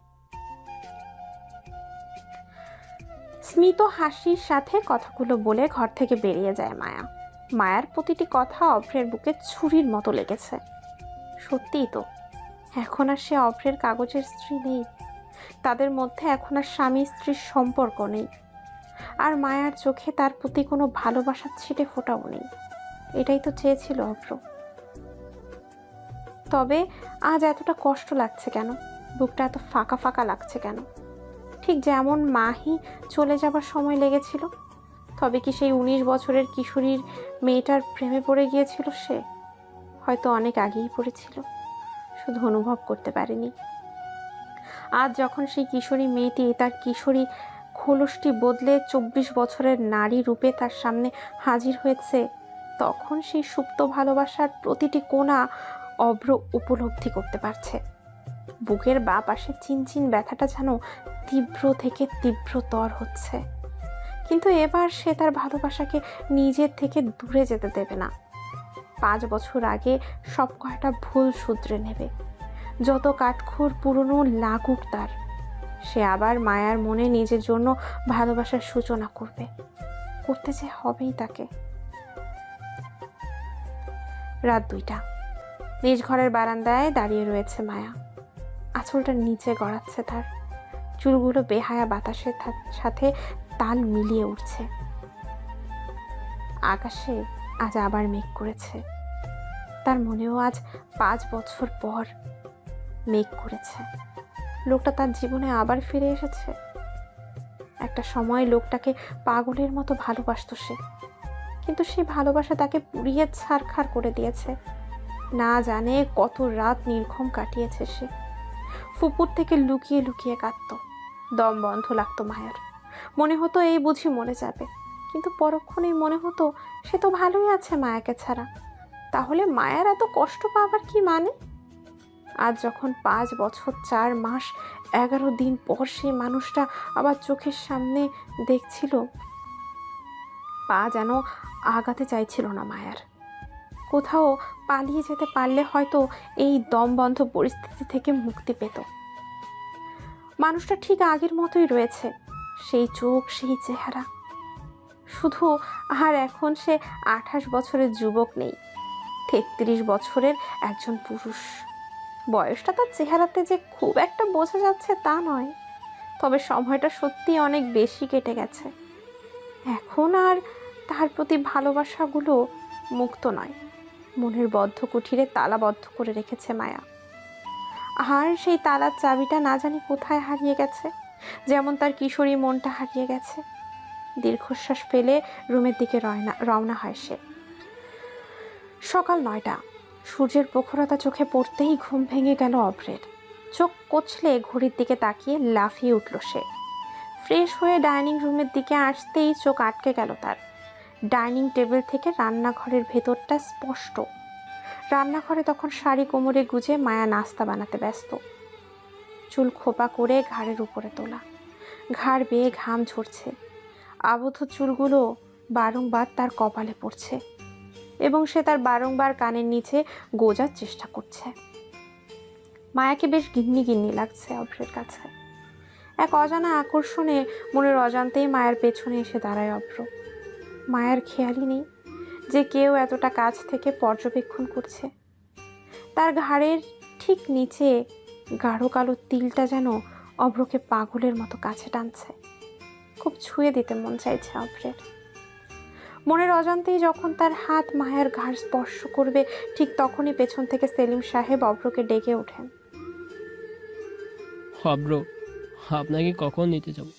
স্মিত হাসির সাথে কথাগুলো বলে ঘর থেকে বেরিয়ে যায় মায়া। মায়ার প্রতিটি কথা অভ্রের বুকে ছুরির মতো লেগেছে। সত্যিই তো, এখন আর সে অভ্রের কাগজের স্ত্রী নেই। তাদের মধ্যে এখন আর স্বামী স্ত্রীর সম্পর্ক নেই। আর মায়ার চোখে তার প্রতি কোনো ভালোবাসার ছিটে ফোটাও নেই। এটাই তো চেয়েছিল অভ্র। তবে আজ এতটা কষ্ট লাগছে কেন? বুকটা এত ফাঁকা ফাঁকা লাগছে কেন? ঠিক যেমন মাহি চলে যাবার সময় লেগেছিল। তবে কি সেই 19 বছরের কিশোরীর মেয়েটার প্রেমে পড়ে গিয়েছিল সে? হয়তো অনেক আগেই পড়েছিল, শুধু অনুভব করতে পারেনি। আজ যখন সেই কিশোরী মেয়েটি তার কিশোরী খোলসটি বদলে 24 বছরের নারী রূপে তার সামনে হাজির হয়েছে, তখন সেই সুপ্ত ভালোবাসার প্রতিটি কোণা অভ্র উপলব্ধি করতে পারছে। বুকের বাঁ পাশে চিনচিন ব্যথাটা যেন তীব্র থেকে তীব্রতর হচ্ছে। কিন্তু এবার সে তার ভালোবাসাকে নিজের থেকে দূরে যেতে দেবে না। 5 বছর আগে সব কয়টা ভুল শুধরে নেবে। যত কাঠখড় পুরনো লাগুক তার, সে আবার মায়ার মনে নিজের জন্য ভালোবাসার সূচনা করবে। করতে যে হবেই তাকে। রাত 2টা। নিজ ঘরের বারান্দায় দাঁড়িয়ে রয়েছে মায়া। আঁচলটা নিচে গড়াচ্ছে তার। চুলগুলো বেহায়া বাতাসের সাথে তাল মিলিয়ে উঠছে। আকাশে আজ আবার মেঘ করেছে। তার মনেও আজ 5 বছর পর মেঘ করেছে। লোকটা তার জীবনে আবার ফিরে এসেছে। একটা সময় লোকটাকে পাগলের মতো ভালোবাসতো সে, কিন্তু সেই ভালোবাসা তাকে পুড়িয়ে ছারখার করে দিয়েছে। না জানে কত রাত নির্ঘুম কাটিয়েছে সে। ফুপুর থেকে লুকিয়ে লুকিয়ে কাঁদত। দম বন্ধ লাগতো মায়ের। মনে হতো এই বুঝি মরে যাবে, কিন্তু পরক্ষণেই মনে হতো সে তো ভালোই আছে মায়াকে ছাড়া। তাহলে মায়ের এত কষ্ট পাবার কি মানে? আজ যখন 5 বছর 4 মাস 11 দিন পর সেই মানুষটা আবার চোখের সামনে দেখছিল, পা যেন আগাতে চাইছিল না মায়ার। কোথাও পালিয়ে যেতে পারলে হয়তো এই দমবন্ধ পরিস্থিতি থেকে মুক্তি পেত। মানুষটা ঠিক আগের মতোই রয়েছে, সেই চোখ, সেই চেহারা। শুধু আর এখন সে 28 বছরের যুবক নেই, 33 বছরের একজন পুরুষ। বয়সটা তার চেহারাতে যে খুব একটা বোঝা যাচ্ছে তা নয়, তবে সময়টা সত্যি অনেক বেশি কেটে গেছে। এখন আর তার প্রতি ভালোবাসাগুলো মুক্ত নয়, মনের বদ্ধ কুঠিরে তালাবদ্ধ করে রেখেছে মায়া। আর সেই তালার চাবিটা না জানি কোথায় হারিয়ে গেছে, যেমন তার কিশোরী মনটা হারিয়ে গেছে। দীর্ঘশ্বাস ফেলে রুমের দিকে রওনা হয় সে। সকাল 9টা। সূর্যের প্রখরতা চোখে পড়তেই ঘুম ভেঙে গেল অভ্রের। চোখ কচলে ঘড়ির দিকে তাকিয়ে লাফিয়ে উঠল সে। ফ্রেশ হয়ে ডাইনিং রুমের দিকে আসতেই চোখ আটকে গেল তার। ডাইনিং টেবিল থেকে রান্নাঘরের ভেতরটা স্পষ্ট। রান্নাঘরে তখন শাড়ি কোমরে গুজে মায়া নাস্তা বানাতে ব্যস্ত। চুল খোপা করে ঘাড়ের উপরে তোলা, ঘাড় বেয়ে ঘাম ঝরছে। আবদ্ধ চুলগুলো বারংবার তার কপালে পড়ছে। এবং সে তার বারংবার কানের নিচে গোজার চেষ্টা করছে। মায়াকে বেশ গিন্নি গিন্নি লাগছে অভ্রের কাছে। এক অজানা আকর্ষণে মনের অজান্তেই মায়ের পেছনে এসে দাঁড়ায় অভ্র। মায়ের খেয়ালই নেই যে কেউ এতটা কাছ থেকে পর্যবেক্ষণ করছে। তার ঘাড়ের ঠিক নিচে গাঢ় কালো তিলটা যেন অভ্রকে পাগলের মতো কাছে টানছে। খুব ছুঁয়ে দিতে মন চাইছে অভ্রের। মনের অজান্তেই যখন তার হাত মায়ের ঘাড় স্পর্শ করবে, ঠিক তখনই পেছন থেকে সেলিম সাহেব অভ্রকে ডেকে ওঠেন। অভ্র, আপনাকে কখন নিতে যাব?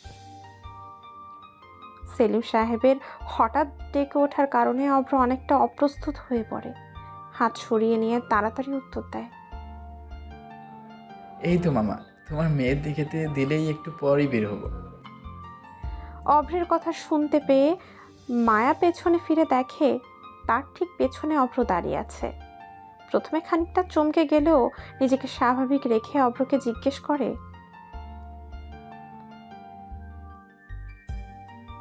সেলিম সাহেবের হঠাৎ ডেকে ওঠার কারণে অভ্র অনেকটা অপ্রস্তুত হয়ে পড়ে। হাত সরিয়ে নিয়ে তাড়াতাড়ি উত্তর দেয়, এই তো মামা, তোমার মেয়ের দিকে দিলেই একটু পরই বের হবো। অভ্রের কথা শুনতে পেয়ে মায়া পেছনে ফিরে দেখে তার ঠিক পেছনে অভ্র দাঁড়িয়ে আছে। প্রথমে খানিকটা চমকে গেলেও নিজেকে স্বাভাবিক রেখে অভ্রকে জিজ্ঞেস করে,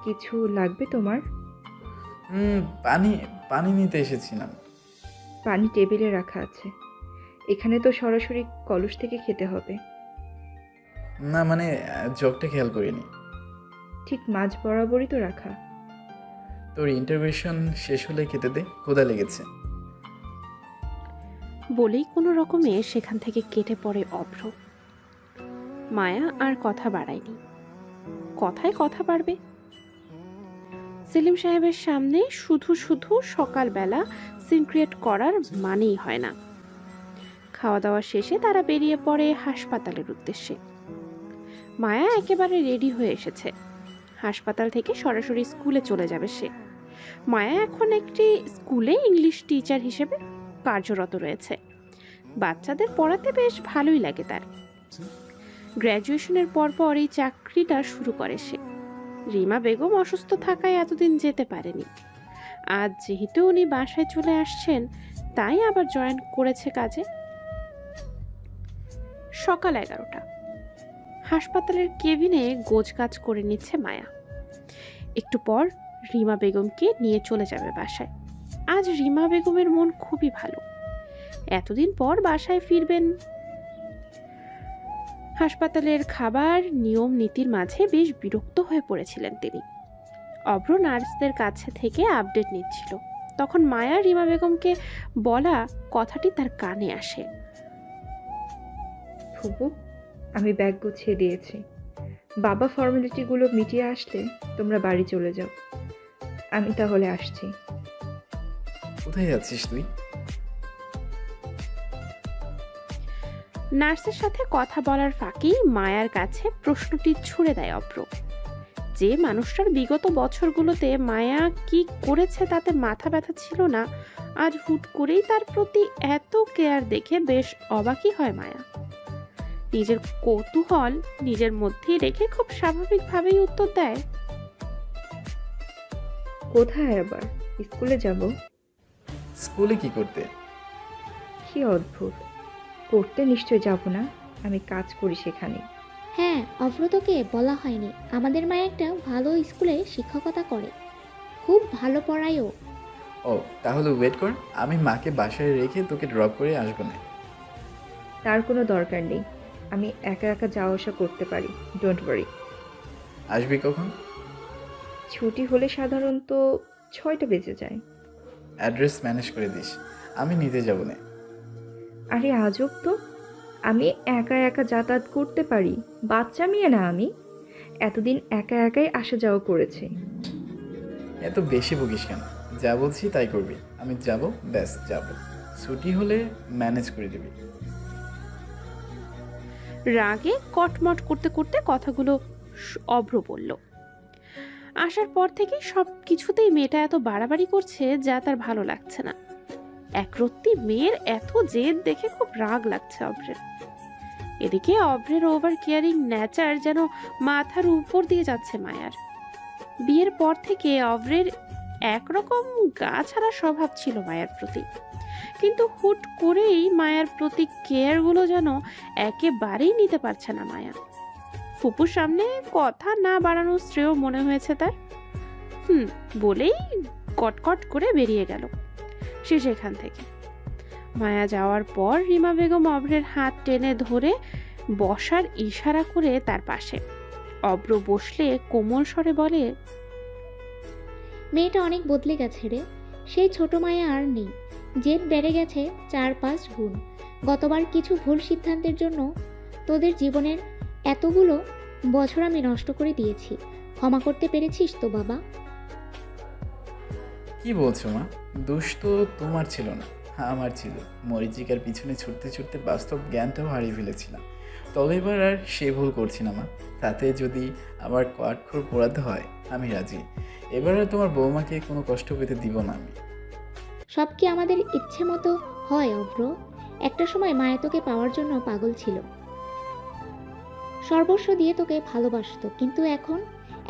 কিছু লাগবে তোমার? পানি পানি নিতে এসেছিলাম। পানি টেবিলে রাখা আছে, এখানে তো সরাসরি কলস থেকে খেতে হবে। না মানে জগটা খেয়াল করিনি। ঠিক মাঝ বরাবরই তো রাখা। তোর ইন্টারভিউশন শেষ হলে খেতে দে, ক্ষুধা লেগেছে। বলেই কোনো রকমে সেখান থেকে কেটে পড়ে অভ্র। মায়া আর কথা বাড়ায়নি। কথায় কথা বাড়বে? সেলিম সাহেবের সামনে শুধু শুধু সকালবেলা সিন ক্রিয়েট করার মানেই হয় না। খাওয়া দাওয়া শেষে তারা বেরিয়ে পড়ে হাসপাতালের উদ্দেশ্যে। মায়া একেবারে রেডি হয়ে এসেছে। হাসপাতাল থেকে সরাসরি স্কুলে চলে যাবে সে। মায়া এখন একটি স্কুলে ইংলিশ টিচার হিসেবে কার্যরত রয়েছে। বাচ্চাদের পড়াতে বেশ ভালোই লাগে তার। গ্র্যাজুয়েশনের পরপর এই চাকরিটা শুরু করে সে। রিমা বেগম অসুস্থ থাকায় এতদিন যেতে পারেনি। আজ যেহেতু উনি বাসায় চলে আসছেন, তাই আবার জয়েন করেছে কাজে। সকাল 11টা। হাসপাতালের কেবিনে গোছগাছ করে নিচ্ছে মায়া। একটু পর রিমা বেগমকে নিয়ে চলে যাবে বাসায়। আজ রিমা বেগমের মন খুবই ভালো। এতদিন পর বাসায় ফিরবেন। হাসপাতালের খাবার নিয়ম নীতির মাঝে বেশ বিরক্ত হয়ে পড়েছিলেন তিনি। অভ্র নার্সদের কাছে থেকে আপডেট নিচ্ছিল। তখন মায়া রিমা বেগমকে বলা কথাটি তার কানে আসে। ফুপু, আমি ব্যাগ গুছিয়ে দিয়েছি। বাবা ফর্মালিটিগুলো মিটিয়ে আসলে তোমরা বাড়ি চলে যাও। আমি তাহলে আসছি। কোথায় যাচ্ছিস তুই? নার্সের সাথে কথা বলার ফাঁকেই মায়ার কাছে প্রশ্নটি ছুড়ে দেয় অভ্র। যে মানুষটার বিগত বছরগুলোতে মায়া কি করেছে তাতে মাথা ব্যথা ছিল না, আজ হুট করেই তার প্রতি এত কেয়ার দেখে বেশ অবাকই হয় মায়া। নিজের কৌতূহল নিজের মধ্যেই রেখে খুব স্বাভাবিকভাবেই উত্তর দেয়, কোথায় আবার? স্কুলে যাব। স্কুলে কি করতে? কি অদ্ভুত, পড়তে নিশ্চয় যাব না, আমি কাজ করি সেখানে। হ্যাঁ, অভ্রতকে বলা হয়নি, আমাদের মা একটা ভালো স্কুলে শিক্ষকতা করে, খুব ভালো পড়ায়ও। ও তাহলে ওয়েট কর, আমি মাকে বাসায় রেখে তোকে ড্রপ করে আসবো না। তার কোনো দরকার নেই, আমি একা একা যাওয়া আসা করতে পারি, ডোন্ট ওয়ারি। আসবি কখন? ছুটি হলে সাধারণত 6টা বেজে যায়। অ্যাড্রেস ম্যানেজ করে দিস, আমি নিতে যাব না। আরে আজব তো, আমি একা একা যাতায়াত করতে পারি, বাচ্চা মেয়ে না আমি। এতদিন একা একাই আসা যাওয়া করেছি। এত বেশি বকিস কেন? যা বলছি তাই করবি। আমি যাব, ব্যাস যাব। ছুটি হলে ম্যানেজ করে দিবি। রাগে কটমট করতে করতে কথাগুলো অভ্র বলল। আসার পর থেকে সব কিছুতেই মেয়েটা এত বাড়াবাড়ি করছে যা তার ভালো লাগছে না। একরত্তি মেয়ের এত জেদ দেখে খুব রাগ লাগছে অভ্রের। এদিকে অভ্রের ওভার কেয়ারিং নেচার যেন মাথার উপর দিয়ে যাচ্ছে মায়ার। বিয়ের পর থেকে অভ্রের একরকম গা ছাড়া স্বভাব ছিল মায়ার প্রতি, কিন্তু হুট করেই মায়ার প্রতি কেয়ারগুলো যেন একেবারেই নিতে পারছে না মায়া। ফুপুর সামনে কথা না বাড়ানো শ্রেয় মনে হয়েছে তার। বলেই কটকট করে বেরিয়ে গেল। সে সেখান থেকে। মায়া যাওয়ার পর রিমা বেগম অভ্রের হাত টেনে ধরে বসার ইশারা করে তার পাশে। অভ্র বসলে কোমল স্বরে বলে, মেয়েটা অনেক বদলে গেছে রে। সেই ছোট মায়া আর নেই। জেদ বেড়ে গেছে 4-5 গুণ। গতবার কিছু ভুল সিদ্ধান্তের জন্য তোদের জীবনের এতগুলো বছর আমি নষ্ট করে দিয়েছি। ক্ষমা করতে পেরেছিস তো বাবা? কি বলছো মা? দোষ তো তোমার ছিল না, আমার ছিল। মরিচিকার পিছনে ছুটতে ছুটতে বাস্তব জ্ঞানটাও হারিয়ে ফেলেছিলাম। তবে এবার আর সে ভুল করছি না মা। তাতে যদি আবার কাঠখড় পোড়াতে হয় আমি রাজি। এবার আর তোমার বৌমাকে কোনো কষ্ট পেতে দিব না আমি। সব কি আমাদের ইচ্ছে মতো হয় অভ্র? একটা সময় মায়া তোকে পাওয়ার জন্য পাগল ছিল, সর্বস্ব দিয়ে তোকে ভালোবাসতো, কিন্তু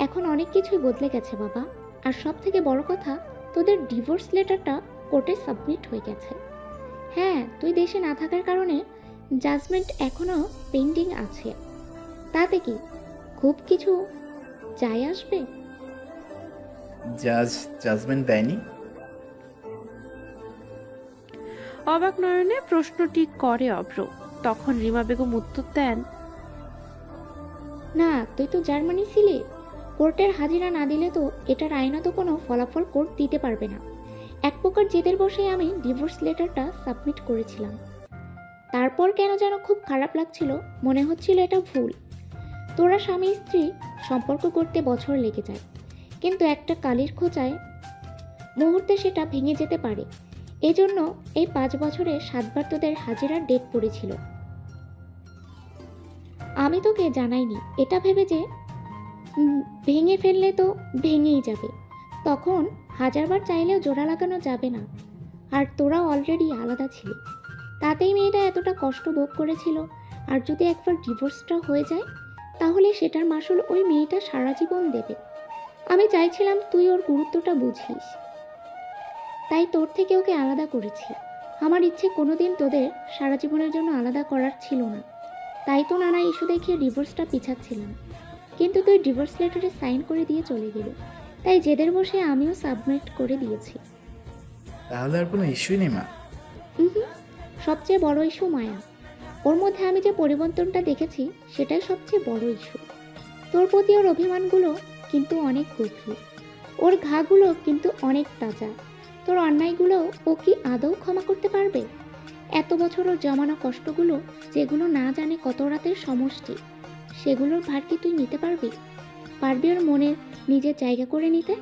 এখন অনেক কিছুই বদলে গেছে বাবা। আর সব থেকে বড় কথা, তোদের ডিভোর্স লেটারটা কোর্টে সাবমিট হয়ে গেছে। হ্যাঁ, তুই দেশে না থাকার কারণে জাজমেন্ট এখনো পেন্ডিং আছে। তাতে কি খুব কিছু যায় আসবে? জাজমেন্ট দেয়নি? অবাক নয়নে প্রশ্নটি করে অভ্র। তখন রিমা বেগম উত্তর দেন, না, তুই তো জার্মানি ছিলি। কোর্টের হাজিরা না দিলে তো এটার আইনত কোনো ফলাফল কোর্ট দিতে পারবে না। এক প্রকার জেদের বসে আমি ডিভোর্স লেটারটা সাবমিট করেছিলাম। তারপর কেন যেন খুব খারাপ লাগছিল, মনে হচ্ছিল এটা ভুল। তোরা স্বামী স্ত্রী সম্পর্ক করতে বছর লেগে যায়, কিন্তু একটা কালির খোঁচায় মুহূর্তে সেটা ভেঙে যেতে পারে। এজন্য এই 5 বছরে 7 বার তোদের হাজিরার ডেট পড়েছিল। আমি তোকে জানাইনি, এটা ভেবে যে ভেঙে ফেললে তো ভেঙেই যাবে, তখন 1000 বার চাইলেও জোড়া লাগানো যাবে না। আর তোরা অলরেডি আলাদা ছিলি, তাতেই মেয়েটা এতটা কষ্ট ভোগ করেছিল। আর যদি একবার ডিভোর্সটা হয়ে যায়, তাহলে সেটার মাসুল ওই মেয়েটা সারা জীবন দেবে। আমি চাইছিলাম তুই ওর গুরুত্বটা বুঝিস, তাই তোর থেকে ওকে আলাদা করেছি। আমার ইচ্ছে কোনোদিন তোদের সারা জীবনের জন্য আলাদা করার ছিল না, তাই তো নানা ইস্যু দেখিয়ে ডিভোর্সটা পিছাচ্ছিলাম। কিন্তু তুই ডিভোর্স লেটারে সাইন করে দিয়ে চলে গেলি, তাই জেদের বসে আমিও সাবমিট করে দিয়েছি। তাহলে আর কোনো ইস্যুই নেই মা? সবচেয়ে বড় ইস্যু মায়া। ওর মধ্যে আমি যে পরিবর্তনটা দেখেছি সেটাই সবচেয়ে বড় ইস্যু। তোর প্রতি ওর অভিমানগুলো কিন্তু অনেক গভীর, ওর ঘাগুলো কিন্তু অনেক তাজা। তোর অন্যায়গুলো ও কি আদৌ ক্ষমা করতে পারবে? এত বছর ওর জমানো কষ্টগুলো, যেগুলো না জানে কত রাতের সমষ্টি, সেগুলোর ভার কি তুই নিতে পারবি? পারবি ওর মনের নিজের জায়গা করে নিতে?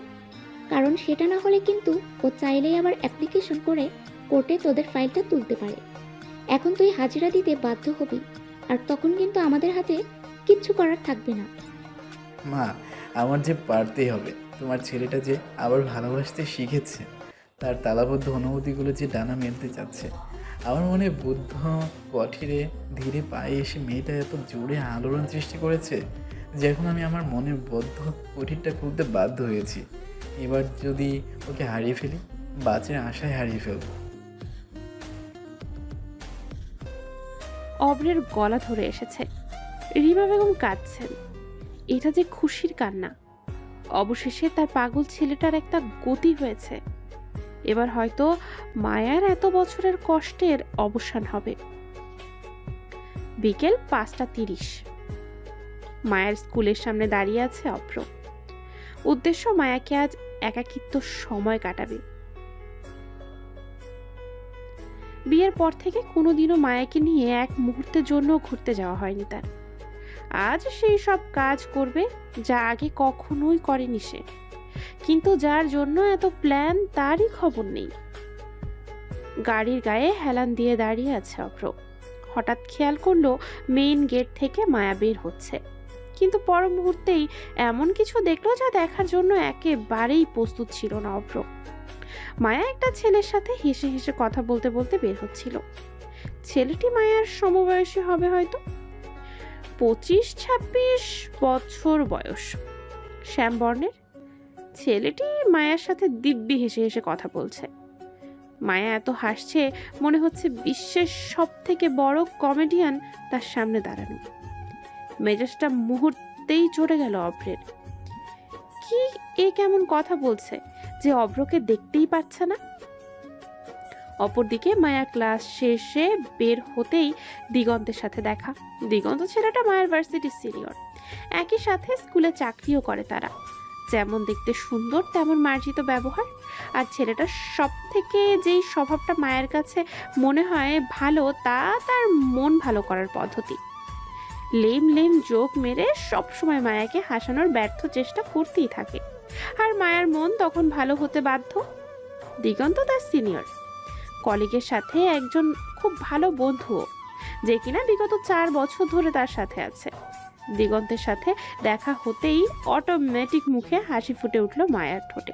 কারণ সেটা না হলে কিন্তু ও চাইলেই আবার অ্যাপ্লিকেশন করে কোর্টে তোদের ফাইলটা তুলতে পারে। এখন তুই হাজিরা দিতে বাধ্য হবি, আর তখন কিন্তু আমাদের হাতে কিচ্ছু করার থাকবে না। মা, আমার যে পারতেই হবে। তোমার ছেলেটা যে আবার ভালোবাসতে শিখেছে, তার তালাবদ্ধ অনুভূতিগুলো যে ডানা মেলতে চাচ্ছে। আমার মনে বুদ্ধ কঠিরে ধীরে পায়ে এসে মেয়েটা এত জোরে আলোড়ন সৃষ্টি করেছে যে এখন আমি আমার মনের বদ্ধ কঠিরটা খুলতে বাধ্য হয়েছি। এবার যদি ওকে হারিয়ে ফেলি, বাঁচার আশায় হারিয়ে ফেলবো। অভ্রের গলা ধরে এসেছে। রিমা বেগম কাঁদছেন। এটা যে খুশির কান্না। অবশেষে তার পাগল ছেলেটার একটা গতি হয়েছে। এবার হয়তো মায়ার এত বছরের কষ্টের অবসান হবে। বিকেল 5:30। মায়ের স্কুলের সামনে দাঁড়িয়ে আছে অভ্র। উদ্দেশ্য মায়াকে আজ একাকিত্ব সময় কাটাবে। বিয়ের পর থেকে কোনোদিনও মায়াকে নিয়ে এক মুহূর্তের জন্য ঘুরতে যাওয়া হয়নি তার। আজ সেই সব কাজ করবে যা আগে কখনোই করেনি সে, কিন্তু যার জন্য এত প্ল্যান তারই খবর নেই। গাড়ির গায়ে হেলান দিয়ে দাঁড়িয়ে আছে অভ্র। হঠাৎ খেয়াল করলো মেইন গেট থেকে মায়া বের হচ্ছে, কিন্তু পর মুহূর্তেই এমন কিছু দেখলো যা দেখার জন্য একেবারেই প্রস্তুত ছিল না অভ্র। মায়া একটা ছেলের সাথে হেসে হেসে কথা বলতে বলতে বের হচ্ছিল। ছেলেটি মায়ার সমবয়সী হবে হয়তো, 25-26 বছর বয়স, শ্যামবর্ণের। ছেলেটি মায়ার সাথে দিব্যি হেসে হেসে কথা বলছে। মায়া এত হাসছে মনে হচ্ছে বিশ্বের সব থেকে বড় কমেডিয়ান তার সামনে দাঁড়ানো। মেজাজটা মুহূর্তেই চড়ে গেল অভ্রের। কি এ কেমন কথা বলছে যে অভ্রকে দেখতেই পাচ্ছে না? অপরদিকে মায়া ক্লাস শেষে বের হতেই দিগন্তের সাথে দেখা। দিগন্ত ছেলেটা মায়ের ভার্সিটির সিনিয়র, একই সাথে স্কুলে চাকরিও করে তারা। যেমন দেখতে সুন্দর তেমন মার্জিত ব্যবহার, আর ছেলেটার সব থেকে যেই স্বভাবটা মায়ের কাছে মনে হয় ভালো তা তার মন ভালো করার পদ্ধতি। লেম লেম জোক মেরে সবসময় মায়াকে হাসানোর ব্যর্থ চেষ্টা করতেই থাকে, আর মায়ার মন তখন ভালো হতে বাধ্য। দিগন্ত তার সিনিয়র, কলিগের সাথে একজন খুব ভালো বন্ধুও, যে কিনা বিগত 4 বছর ধরে তার সাথে আছে। দিগন্তের সাথে দেখা হতেই অটোমেটিক মুখে হাসি ফুটে উঠল মায়ার ঠোঁটে।